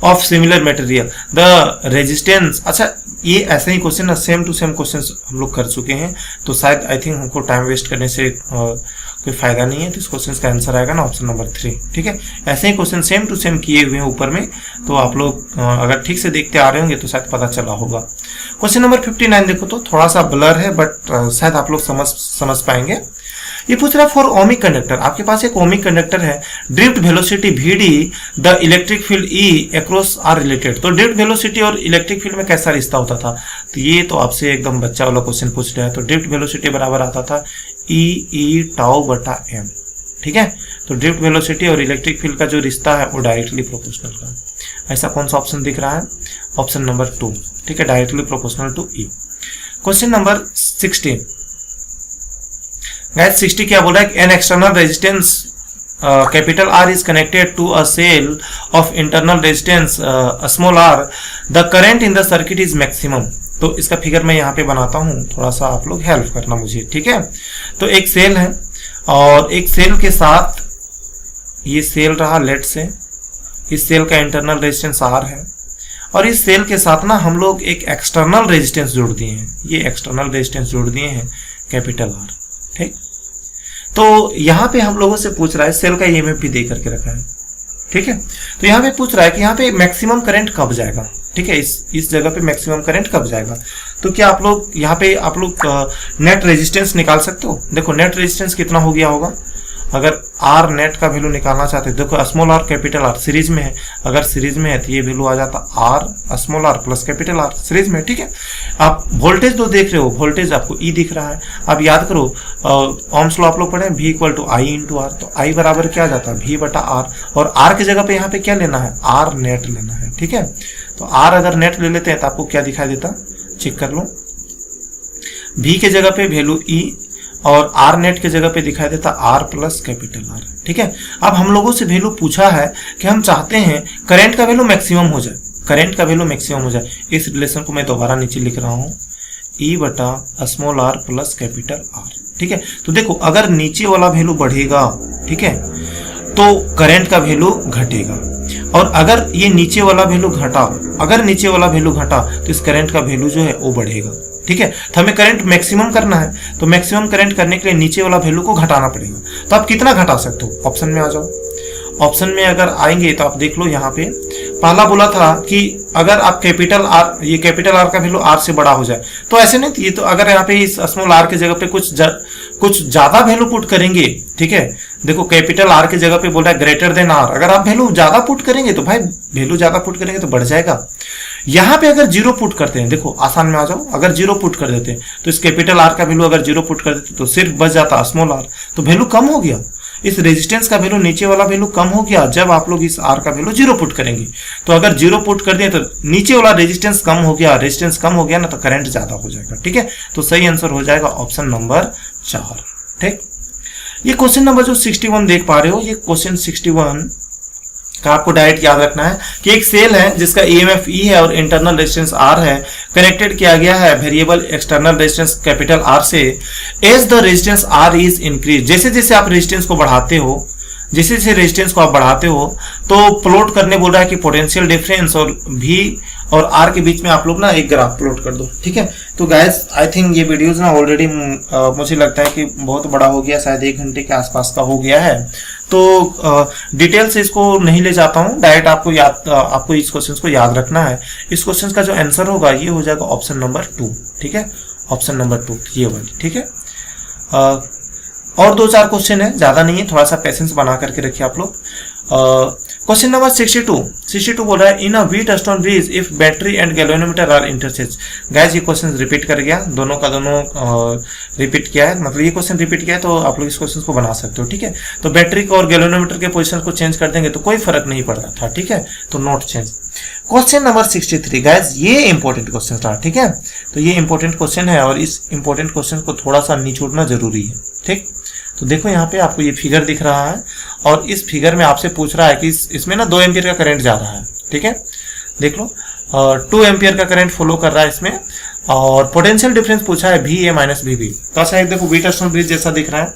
of similar material, the resistance. अच्छा ये ऐसा ही क्वेश्चन ना सेम टू सेम क्वेश्चन हम लोग कर चुके हैं, तो शायद आई थिंक हमको टाइम वेस्ट करने से कोई फायदा नहीं है। तो इस क्वेश्चन का आंसर आएगा ना ऑप्शन नंबर 3। ठीक है, ऐसे ही क्वेश्चन सेम टू सेम किए हुए हैं ऊपर में, तो आप लोग अगर ठीक से देखते आ रहे होंगे तो शायद पता चला होगा। क्वेश्चन नंबर 59 देखो, तो थोड़ा सा ब्लर है बट शायद आप लोग समझ पाएंगे। ये पूछ रहा है फॉर ओमिक कंडक्टर, आपके पास एक ओमिक कंडक्टर है, drift velocity VD the electric field E across are related. तो ड्रिफ्ट वेलोसिटी और इलेक्ट्रिक फील्ड में कैसा रिश्ता होता था, तो ये तो आपसे एकदम बच्चा वाला क्वेश्चन पूछ रहा है। तो ड्रिफ्ट वेलोसिटी बराबर आता था E टाउ बटा m। ठीक है, तो ड्रिफ्ट वेलोसिटी और इलेक्ट्रिक फील्ड का जो रिश्ता है वो डायरेक्टली प्रोपोर्शनल का। ऐसा कौन सा ऑप्शन दिख रहा है, ऑप्शन नंबर 2। ठीक है, directly proportional to E। Question number 60 guys, 60 क्या बोल रहा है, an external resistance capital R is connected to a cell of internal resistance small r, the current in the circuit is maximum। तो इसका figure मैं यहाँ पे बनाता हूँ, थोड़ा सा आप लोग हेल्प करना मुझे। ठीक है, तो एक सेल है और एक सेल के साथ ये सेल रहा लेट से, इस सेल का इंटरनल रेजिस्टेंस R है और इस सेल के साथ ना हम लोग एक एक्सटर्नल रेजिस्टेंस जोड़ दिए हैं, ये एक्सटर्नल रेजिस्टेंस जोड़ दिए हैं कैपिटल R। ठीक, तो यहाँ पे हम लोगों से पूछ रहा है सेल का ईएमएफ भी दे करके रखा है। ठीक है, तो यहाँ पे पूछ रहा है कि यहाँ पे मैक्सिमम करंट कब जाएगा। ठीक है, इस जगह पे मैक्सिमम करंट कब जाएगा, तो क्या आप लोग यहाँ पे आप लोग नेट रेजिस्टेंस निकाल सकते हो। देखो नेट रेजिस्टेंस कितना हो गया होगा, अगर आर नेट का वैल्यू निकालना चाहते हैं, देखो small are capital R series में है, अगर सीरीज में है तो ये वैल्यू आ जाता R small R plus capital R series में। ठीक है, आप वोल्टेज तो देख रहे हो, वोल्टेज आपको ई दिख रहा है। आप याद करो ओम्स लॉ आप लोग पढ़े, V equal to I into R, तो आई बराबर क्या जाता है V बटा आर, और आर की जगह पे यहाँ पे क्या लेना है, आर नेट लेना है। ठीक है, तो आर अगर नेट ले लेते हैं तो आपको क्या दिखाई देता, चेक कर लो, V के जगह पे वैल्यू ई और आर नेट के जगह पे दिखाई देता आर प्लस कैपिटल आर। ठीक है, अब हम लोगों से वैल्यू पूछा है कि हम चाहते हैं करंट का वैल्यू मैक्सिमम हो जाए, करंट का वैल्यू मैक्सिमम हो जाए। इस रिलेशन को मैं दोबारा नीचे लिख रहा हूं, ई बटा small R plus capital R. ठीक है। तो देखो अगर नीचे वाला वैल्यू बढ़ेगा, ठीक है, तो करंट का वैल्यू घटेगा, और अगर ये नीचे वाला वैल्यू घटा, अगर नीचे वाला वैल्यू घटा तो इस करंट का वैल्यू जो है वो बढ़ेगा, ठीक है। तो हमें करंट मैक्सिमम करना है, तो मैक्सिमम करंट करने के लिए नीचे वाला वैल्यू को घटाना पड़ेगा। तो आप कितना घटा सकते हो, ऑप्शन में आ जाओ। ऑप्शन में अगर आएंगे तो आप देख लो, यहाँ पे पहला बोला था कि अगर आप कैपिटल आर, ये कैपिटल आर का वैल्यू आर से बड़ा हो जाए, तो ऐसे नहीं, ये तो अगर यहाँ पे इस स्मॉल आर की जगह पे कुछ ज्यादा वैल्यू पुट करेंगे, ठीक है। देखो कैपिटल आर की जगह पे बोल रहा है ग्रेटर देन आर, अगर आप वैल्यू ज्यादा पुट करेंगे तो भाई वैल्यू ज्यादा पुट करेंगे तो बढ़ जाएगा। यहाँ पे अगर जीरो पुट करते हैं, देखो आसान में आ जाओ, अगर जीरो पुट कर देते हैं तो इस कैपिटल आर का वैल्यू अगर जीरो पुट कर देते तो सिर्फ बच जाता स्मॉल आर, तो वैल्यू कम हो गया। इस रेजिस्टेंस का वैल्यू, नीचे वाला वैल्यू कम हो गया जब आप लोग इस आर का वैल्यू जीरो पुट करेंगे। तो अगर जीरो पुट कर दिए तो नीचे वाला रेजिस्टेंस कम हो गया, रेजिस्टेंस कम हो गया ना, तो करंट ज्यादा हो जाएगा, ठीक है। तो सही आंसर हो जाएगा ऑप्शन नंबर 4, ठीक। ये क्वेश्चन नंबर जो 61 देख पा रहे हो, ये क्वेश्चन 61 का आपको डायरेक्ट याद रखना है कि एक सेल है जिसका EMF E है और इंटरनल रेजिस्टेंस R है, कनेक्टेड किया गया है variable external resistance capital R से। As the resistance R is increase, जैसे जैसे आप रेजिस्टेंस को बढ़ाते हो, जैसे जैसे रेजिस्टेंस को आप बढ़ाते हो, तो प्लॉट करने बोल रहा है कि पोटेंशियल डिफरेंस और V और R के बीच में आप लोग ना एक ग्राफ प्लॉट कर दो, ठीक है। तो गाइस आई थिंक ये वीडियोस ना ऑलरेडी मुझे लगता है कि बहुत बड़ा हो गया, शायद 1 घंटे के आसपास का हो गया है। तो डिटेल से इसको नहीं ले जाता हूँ, डायरेक्ट आपको इस क्वेश्चन को याद रखना है। इस क्वेश्चन का जो आंसर होगा ये हो जाएगा ऑप्शन नंबर 2, ठीक है, ऑप्शन नंबर 2 ये वाली, ठीक है। और 2-4 क्वेश्चन है, ज्यादा नहीं है, थोड़ा सा पेशेंस बना करके रखिए आप लोग। क्वेश्चन नंबर 62 बोल रहा है in a Wheatstone bridge if battery and galvanometer are interchange. Guys ये क्वेश्चन रिपीट कर गया, दोनों का दोनों रिपीट किया है, मतलब ये क्वेश्चन रिपीट किया है, तो आप लोग इस क्वेश्चन को बना सकते हो, ठीक है। तो बैटरी को और गैल्वेनोमीटर के पोजीशन को चेंज कर देंगे तो कोई फर्क नहीं पड़ता था, ठीक है, तो not change. Question number 63 guys ये इंपॉर्टेंट क्वेश्चन था, ठीक है। तो ये इंपॉर्टेंट क्वेश्चन है और इस इंपॉर्टेंट क्वेश्चन को थोड़ा सा निचोड़ना जरूरी है, ठीक। तो देखो यहाँ पे आपको ये फिगर दिख रहा है और इस फिगर में आपसे पूछ रहा है कि इसमें ना 2 एम्पियर का करंट जा रहा है, ठीक है, देख लो 2 एम्पियर का करंट फॉलो कर रहा है इसमें, और पोटेंशियल डिफरेंस पूछा है VA माइनस VB। तो अच्छा एक देखो व्हीट स्टोन ब्रिज जैसा दिख रहा है।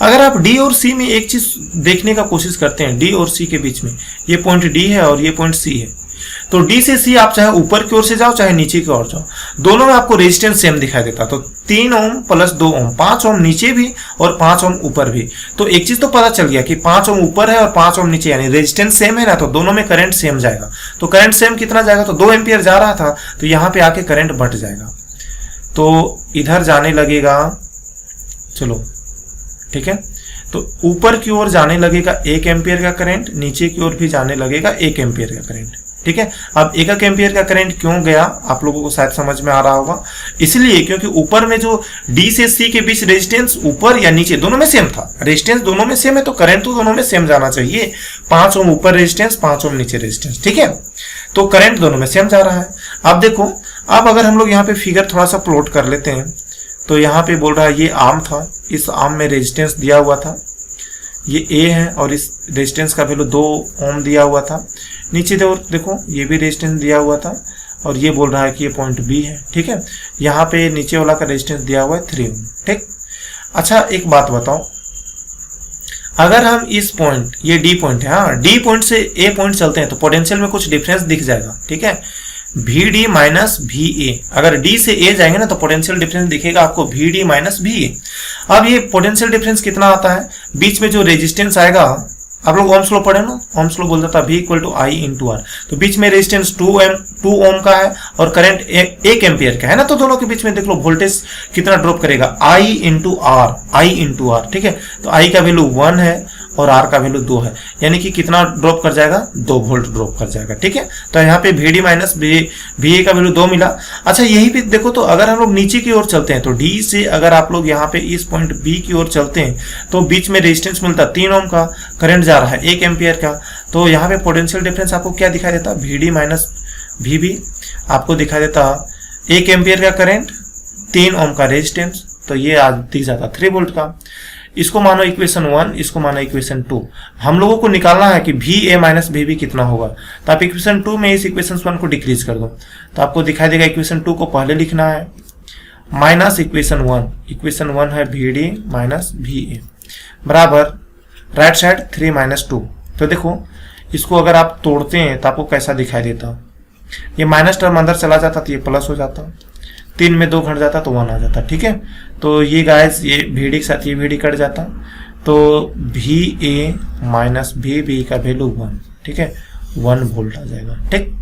अगर आप D और C में एक चीज देखने का कोशिश करते हैं, D और C के बीच में ये पॉइंट D है और ये पॉइंट C है, तो D से C आप चाहे ऊपर की ओर से जाओ चाहे नीचे की ओर जाओ, दोनों में आपको रेजिस्टेंस सेम दिखाई देता। तो 3 ओम प्लस 2 ओम, 5 ओम नीचे भी और 5 ओम ऊपर भी। तो एक चीज तो पता चल गया कि 5 ओम ऊपर है और 5 ओम नीचे, यानी रेजिस्टेंस सेम है ना, तो दोनों में करंट सेम जाएगा। तो करंट सेम कितना जाएगा, तो 2 एम्पियर जा रहा था, तो यहाँ पे आके करंट बढ़ जाएगा, तो इधर जाने लगेगा, चलो ठीक है, तो ऊपर की ओर जाने लगेगा 1 एम्पियर का करंट, नीचे की ओर भी जाने लगेगा 1 एम्पियर का करंट, ठीक है। अब 1 एम्पियर का करंट क्यों गया आप लोगों को शायद समझ में आ रहा होगा, इसलिए क्योंकि ऊपर में जो D से C के बीच रेजिस्टेंस ऊपर या नीचे दोनों में सेम था, रेजिस्टेंस दोनों में सेम है, तो करंट तो दोनों में सेम जाना चाहिए। 5 ओम ऊपर रेजिस्टेंस, 5 ओम नीचे रेजिस्टेंस, ठीक है, तो करंट दोनों में सेम जा रहा है। अब देखो, अब अगर हम लोग यहाँ पे फिगर थोड़ा सा प्लॉट कर लेते हैं, तो यहाँ पे बोल रहा है ये आर्म था, इस आर्म में रेजिस्टेंस दिया हुआ था, ये A है और इस रेजिस्टेंस का वैल्यू 2 ओम दिया हुआ था। नीचे देखो ये भी रेजिस्टेंस दिया हुआ था और ये बोल रहा है कि ये पॉइंट B है, ठीक है। यहाँ पे नीचे वाला का रेजिस्टेंस दिया हुआ है 3 ओम, ठीक। अच्छा एक बात बताओ, अगर हम इस पॉइंट, ये D पॉइंट है, हाँ, D पॉइंट से A पॉइंट चलते हैं तो पोटेंशियल में कुछ डिफरेंस दिख जाएगा, ठीक है, VD माइनस VA। अगर D से A जाएंगे ना तो पोटेंशियल डिफरेंस दिखेगा आपको VD माइनस VA। अब ये पोटेंशियल डिफरेंस कितना आता है, बीच में जो रेजिस्टेंस आएगा, आप लोग ओम्स लॉ पढ़े ना, ओम्स लॉ बोलता था V equal to I into R। तो बीच में रेजिस्टेंस 2 ओम का है और करंट 1 एम्पियर का है ना, तो दोनों के बीच में देख लो वोल्टेज कितना ड्रॉप करेगा, I इंटू R, ठीक है। तो I का वैल्यू 1 है और R का वैल्यू 2 है, यानी कि कितना ड्रॉप कर जाएगा, 2 वोल्ट ड्रॉप कर जाएगा, ठीक है। तो यहाँ पे VD माइनस VA का वैल्यू 2 मिला। अच्छा यही भी देखो, तो अगर हम लोग नीचे की ओर चलते हैं तो D से अगर आप लोग यहाँ पे इस पॉइंट B की ओर चलते हैं तो बीच में रेजिस्टेंस मिलता 3 ओम का, करंट जा रहा है 1 एम्पियर का, तो यहाँ पे पोटेंशियल डिफरेंस आपको क्या दिखाई देता, VD माइनस VB आपको दिखाई देता 1 एम्पियर का करंट, 3 ओम का रेजिस्टेंस, तो ये आज दिख जाता 3 वोल्ट का। इसको मानो इक्वेशन 1, इसको मानो इक्वेशन 2। हम लोगों को निकालना है कि VA माइनस VB कितना होगा, तो आप इक्वेशन 2 में इस इक्वेशन 1 को डिक्रीज कर दो, तो आपको दिखाई देगा इक्वेशन 2 को पहले लिखना है माइनस इक्वेशन 1 है BD माइनस VA बराबर राइट साइड 3 माइनस 2। तो देखो इसको अगर आप तोड़ते हैं तो आपको कैसा दिखाई देता, ये माइनस टर्म अंदर चला जाता तो ये प्लस हो जाता, 3 में 2 घट जाता तो 1 आ जाता। ठीक है, तो ये गाइस ये VD के साथ ये VD कट जाता, तो VA माइनस VB का वैल्यू 1, ठीक है 1 वोल्ट आ जाएगा। ठीक,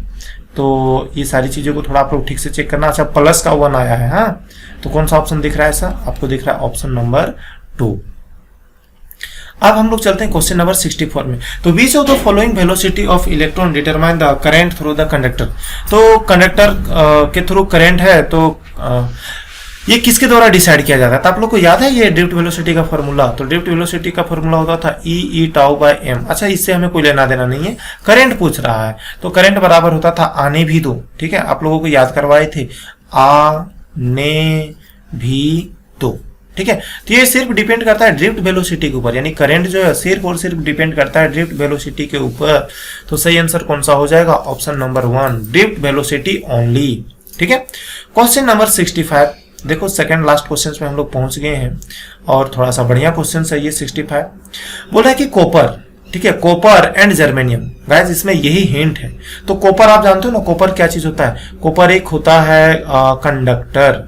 तो ये सारी चीजों को थोड़ा आप लोग ठीक से चेक करना। अच्छा प्लस का 1 आया है, हाँ तो कौन सा ऑप्शन दिख रहा है ऐसा, आपको दिख रहा है ऑप्शन नंबर 2। अब हम लोग चलते हैं क्वेश्चन नंबर 64 में। तो विच of the following velocity of electron determine the current through the conductor. तो कंडक्टर के थ्रू करंट है, तो ये किसके द्वारा डिसाइड किया जाता है। तो आप लोग को याद है ये ड्रिफ्ट वेलोसिटी का फॉर्मूला, तो ड्रिफ्ट वेलोसिटी का फॉर्मूला होता था E टाउ बाय m। अच्छा इससे हमें कोई लेना देना नहीं है, करंट पूछ रहा है, तो करंट बराबर होता था आने भी दो। ठीक है, आप लोगों को याद करवाए थे आने भी दो। ठीक है, तो ये सिर्फ डिपेंड करता है ड्रिफ्ट वेलोसिटी के ऊपर, यानी करंट जो है सिर्फ और सिर्फ डिपेंड करता है ड्रिफ्ट वेलोसिटी के ऊपर। तो सही आंसर कौन सा हो जाएगा, option number 1 drift velocity only. ठीक है, क्वेश्चन नंबर 65 देखो सेकंड लास्ट क्वेश्चन में हम लोग पहुंच गए हैं और थोड़ा सा बढ़िया क्वेश्चन है ये 65। बोल रहा है कि कॉपर, ठीक है कॉपर एंड जर्मेनियम, गाइस इसमें यही हिंट है। तो कॉपर आप जानते हो ना, कॉपर क्या चीज होता है, कॉपर एक होता है कंडक्टर,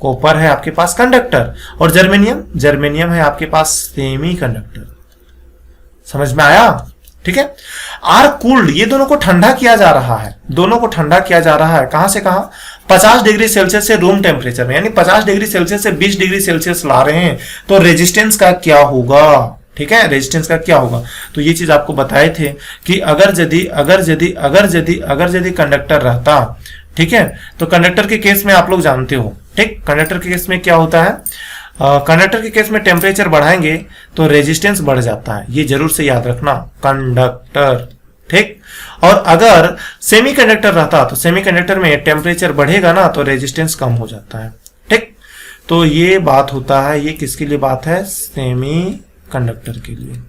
कॉपर है आपके पास कंडक्टर, और जर्मेनियम है आपके पास सेमी कंडक्टर। समझ में आया। ठीक है, आर कूल्ड ये दोनों को ठंडा किया जा रहा है, दोनों को ठंडा किया जा रहा है कहां से कहां, 50 डिग्री सेल्सियस से रूम टेम्परेचर में, यानी 50 डिग्री सेल्सियस से 20 डिग्री सेल्सियस ला रहे हैं, तो रेजिस्टेंस का क्या होगा। ठीक है, रेजिस्टेंस का क्या होगा, तो ये चीज आपको बताए थे कि अगर यदि कंडक्टर रहता, ठीक है, तो कंडक्टर के केस में आप लोग जानते हो, ठीक कंडक्टर के केस में क्या होता है, कंडक्टर के केस में टेम्परेचर बढ़ाएंगे तो रेजिस्टेंस बढ़ जाता है, ये जरूर से याद रखना कंडक्टर। ठीक, और अगर सेमीकंडक्टर रहता तो सेमीकंडक्टर में टेम्परेचर बढ़ेगा ना तो रेजिस्टेंस कम हो जाता है। ठीक, तो ये बात होता है, ये किसके लिए बात है, सेमी कंडक्टर के लिए।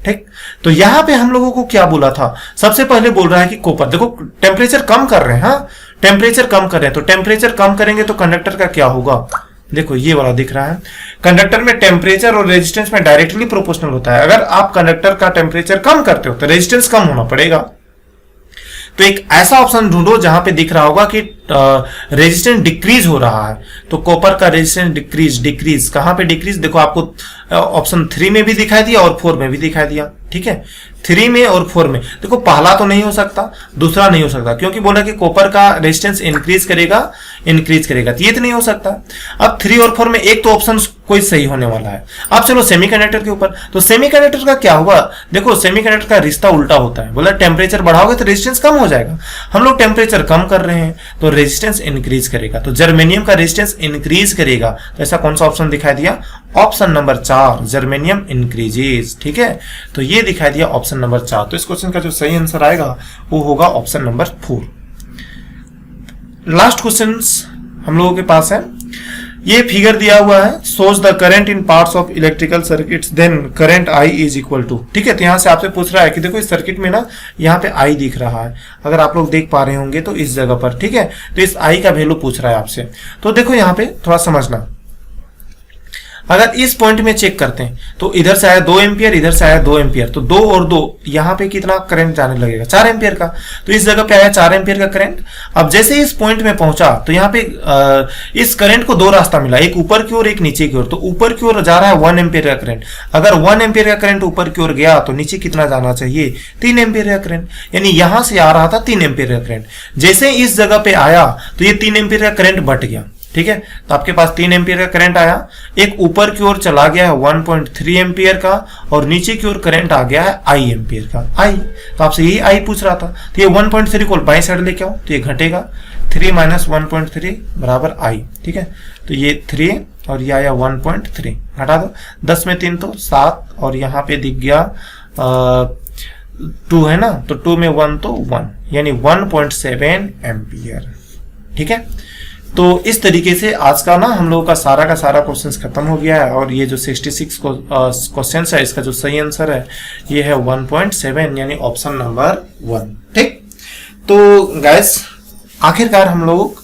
ठीक, तो यहां पे हम लोगों को क्या बोला था, सबसे पहले बोल रहा है कि कॉपर, देखो टेम्परेचर कम कर रहे हैं, हाँ टेम्परेचर कम कर रहे हैं, तो टेम्परेचर कम करेंगे तो कंडक्टर का क्या होगा, देखो ये वाला दिख रहा है, कंडक्टर में टेम्परेचर और रेजिस्टेंस में डायरेक्टली प्रोपोर्शनल होता है। अगर आप कंडक्टर का टेम्परेचर कम करते हो तो रेजिस्टेंस कम होना पड़ेगा। तो एक ऐसा ऑप्शन ढूंढो जहां पे दिख रहा होगा कि रेजिस्टेंस डिक्रीज हो रहा है, तो कॉपर का रेजिस्टेंस डिक्रीज कहां पे डिक्रीज, देखो आपको ऑप्शन 3 में भी दिखाई दिया और 4 में भी दिखाई दिया। ठीक है, 3 में और 4 में, देखो पहला तो नहीं हो सकता, दूसरा नहीं हो सकता, क्योंकि बोला कि कॉपर का रेजिस्टेंस इंक्रीज करेगा, तो ये तो नहीं हो सकता। अब 3 और 4 में एक तो ऑप्शन कोई सही होने वाला है। अब चलो सेमीकंडक्टर के ऊपर, तो सेमीकंडक्टर का क्या हुआ, देखो सेमीकंडक्टर का रिश्ता उल्टा होता है, बोला टेम्परेचर बढ़ाओगे तो रेजिस्टेंस कम हो जाएगा, हम लोग टेम्परेचर कम कर रहे हैं तो रेजिस्टेंस इंक्रीज करेगा, तो जर्मेनियम का रेजिस्टेंस इंक्रीज करेगा। तो ऐसा कौन सा ऑप्शन दिखाई दिया, ऑप्शन नंबर 4 जर्मेनियम इंक्रीजेस। ठीक है, तो ये दिखाई दिया ऑप्शन नंबर 4। तो इस क्वेश्चन का जो सही आंसर आएगा वो होगा ऑप्शन नंबर 4। लास्ट क्वेश्चन हम लोगों के पास है, ये फिगर दिया हुआ है, shows the current in parts of electrical circuits then current I is equal to. ठीक है, तो यहां से आपसे पूछ रहा है कि देखो इस सर्किट में ना यहाँ पे I दिख रहा है, अगर आप लोग देख पा रहे होंगे तो इस जगह पर, ठीक है, तो इस I का वैल्यू पूछ रहा है आपसे। तो देखो यहाँ पे थोड़ा समझना, अगर इस पॉइंट में चेक करते हैं तो इधर से आया 2 एम्पियर, इधर से आया 2 एम्पियर, तो 2 और 2 यहाँ पे कितना करंट जाने लगेगा, 4 एम्पियर का। तो इस जगह पे आया 4 एम्पियर का करंट। अब जैसे इस पॉइंट में पहुंचा तो यहाँ पे इस करंट को 2 रास्ता मिला, एक ऊपर की ओर एक नीचे की ओर। तो ऊपर की ओर जा रहा है 1 एम्पियर का करंट, अगर 1 एम्पियर का करंट ऊपर की ओर गया तो नीचे कितना जाना चाहिए, 3 एम्पियर का करंट, यानी यहां से आ रहा था 3 एम्पियर का करंट। जैसे इस जगह पे आया तो ये 3 एम्पियर का करंट बट गया। ठीक है, तो आपके पास 3 एम्पियर का करंट आया, एक ऊपर की ओर चला गया है 1.3 एम्पियर का, और नीचे की ओर करंट आ गया है I एम्पियर का, I। तो आपसे यही I पूछ रहा था, तो ये 1.3 को बाएं साइड लेके आओ तो ये घटेगा, 3 माइनस 1.3 बराबर I। ठीक है, तो ये 3 और ये आया 1.3, घटा दो, 10 में 3 तो 7, और यहाँ पे दिख गया 2 है ना, तो 2 में 1 तो 1, यानी 1.7 एम्पियर। ठीक है, तो इस तरीके से आज का ना हम लोगों का सारा क्वेश्चंस खत्म हो गया है, और ये जो 66 क्वेश्चन है इसका जो सही आंसर है ये है 1.7, यानी ऑप्शन नंबर 1। ठीक, तो गाइस आखिरकार हम लोग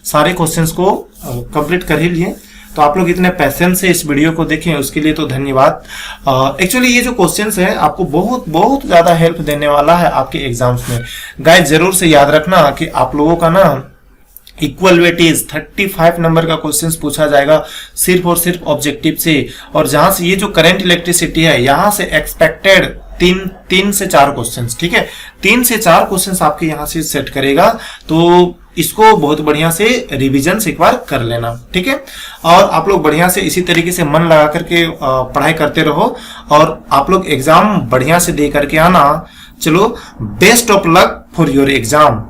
सारे क्वेश्चंस को कंप्लीट कर ही लिए। तो आप लोग इतने पैसेंस से इस वीडियो को देखें उसके लिए तो धन्यवाद। एक्चुअली ये जो क्वेश्चंस है आपको बहुत बहुत ज्यादा हेल्प देने वाला है आपके एग्जाम्स में। गाइस जरूर से याद रखना कि आप लोगों का ना इक्वल वेटेज 35 नंबर का क्वेश्चंस पूछा जाएगा सिर्फ और सिर्फ ऑब्जेक्टिव से। और जहां से ये जो करंट इलेक्ट्रिसिटी है यहाँ से एक्सपेक्टेड तीन से चार क्वेश्चंस, ठीक है, 3 से 4 क्वेश्चंस आपके यहाँ से सेट करेगा। तो इसको बहुत बढ़िया से रिवीजन एक बार कर लेना, ठीक है। और आप लोग बढ़िया से इसी तरीके से मन लगा करके पढ़ाई करते रहो और आप लोग एग्जाम बढ़िया से दे करके आना। चलो, best of luck for your exam.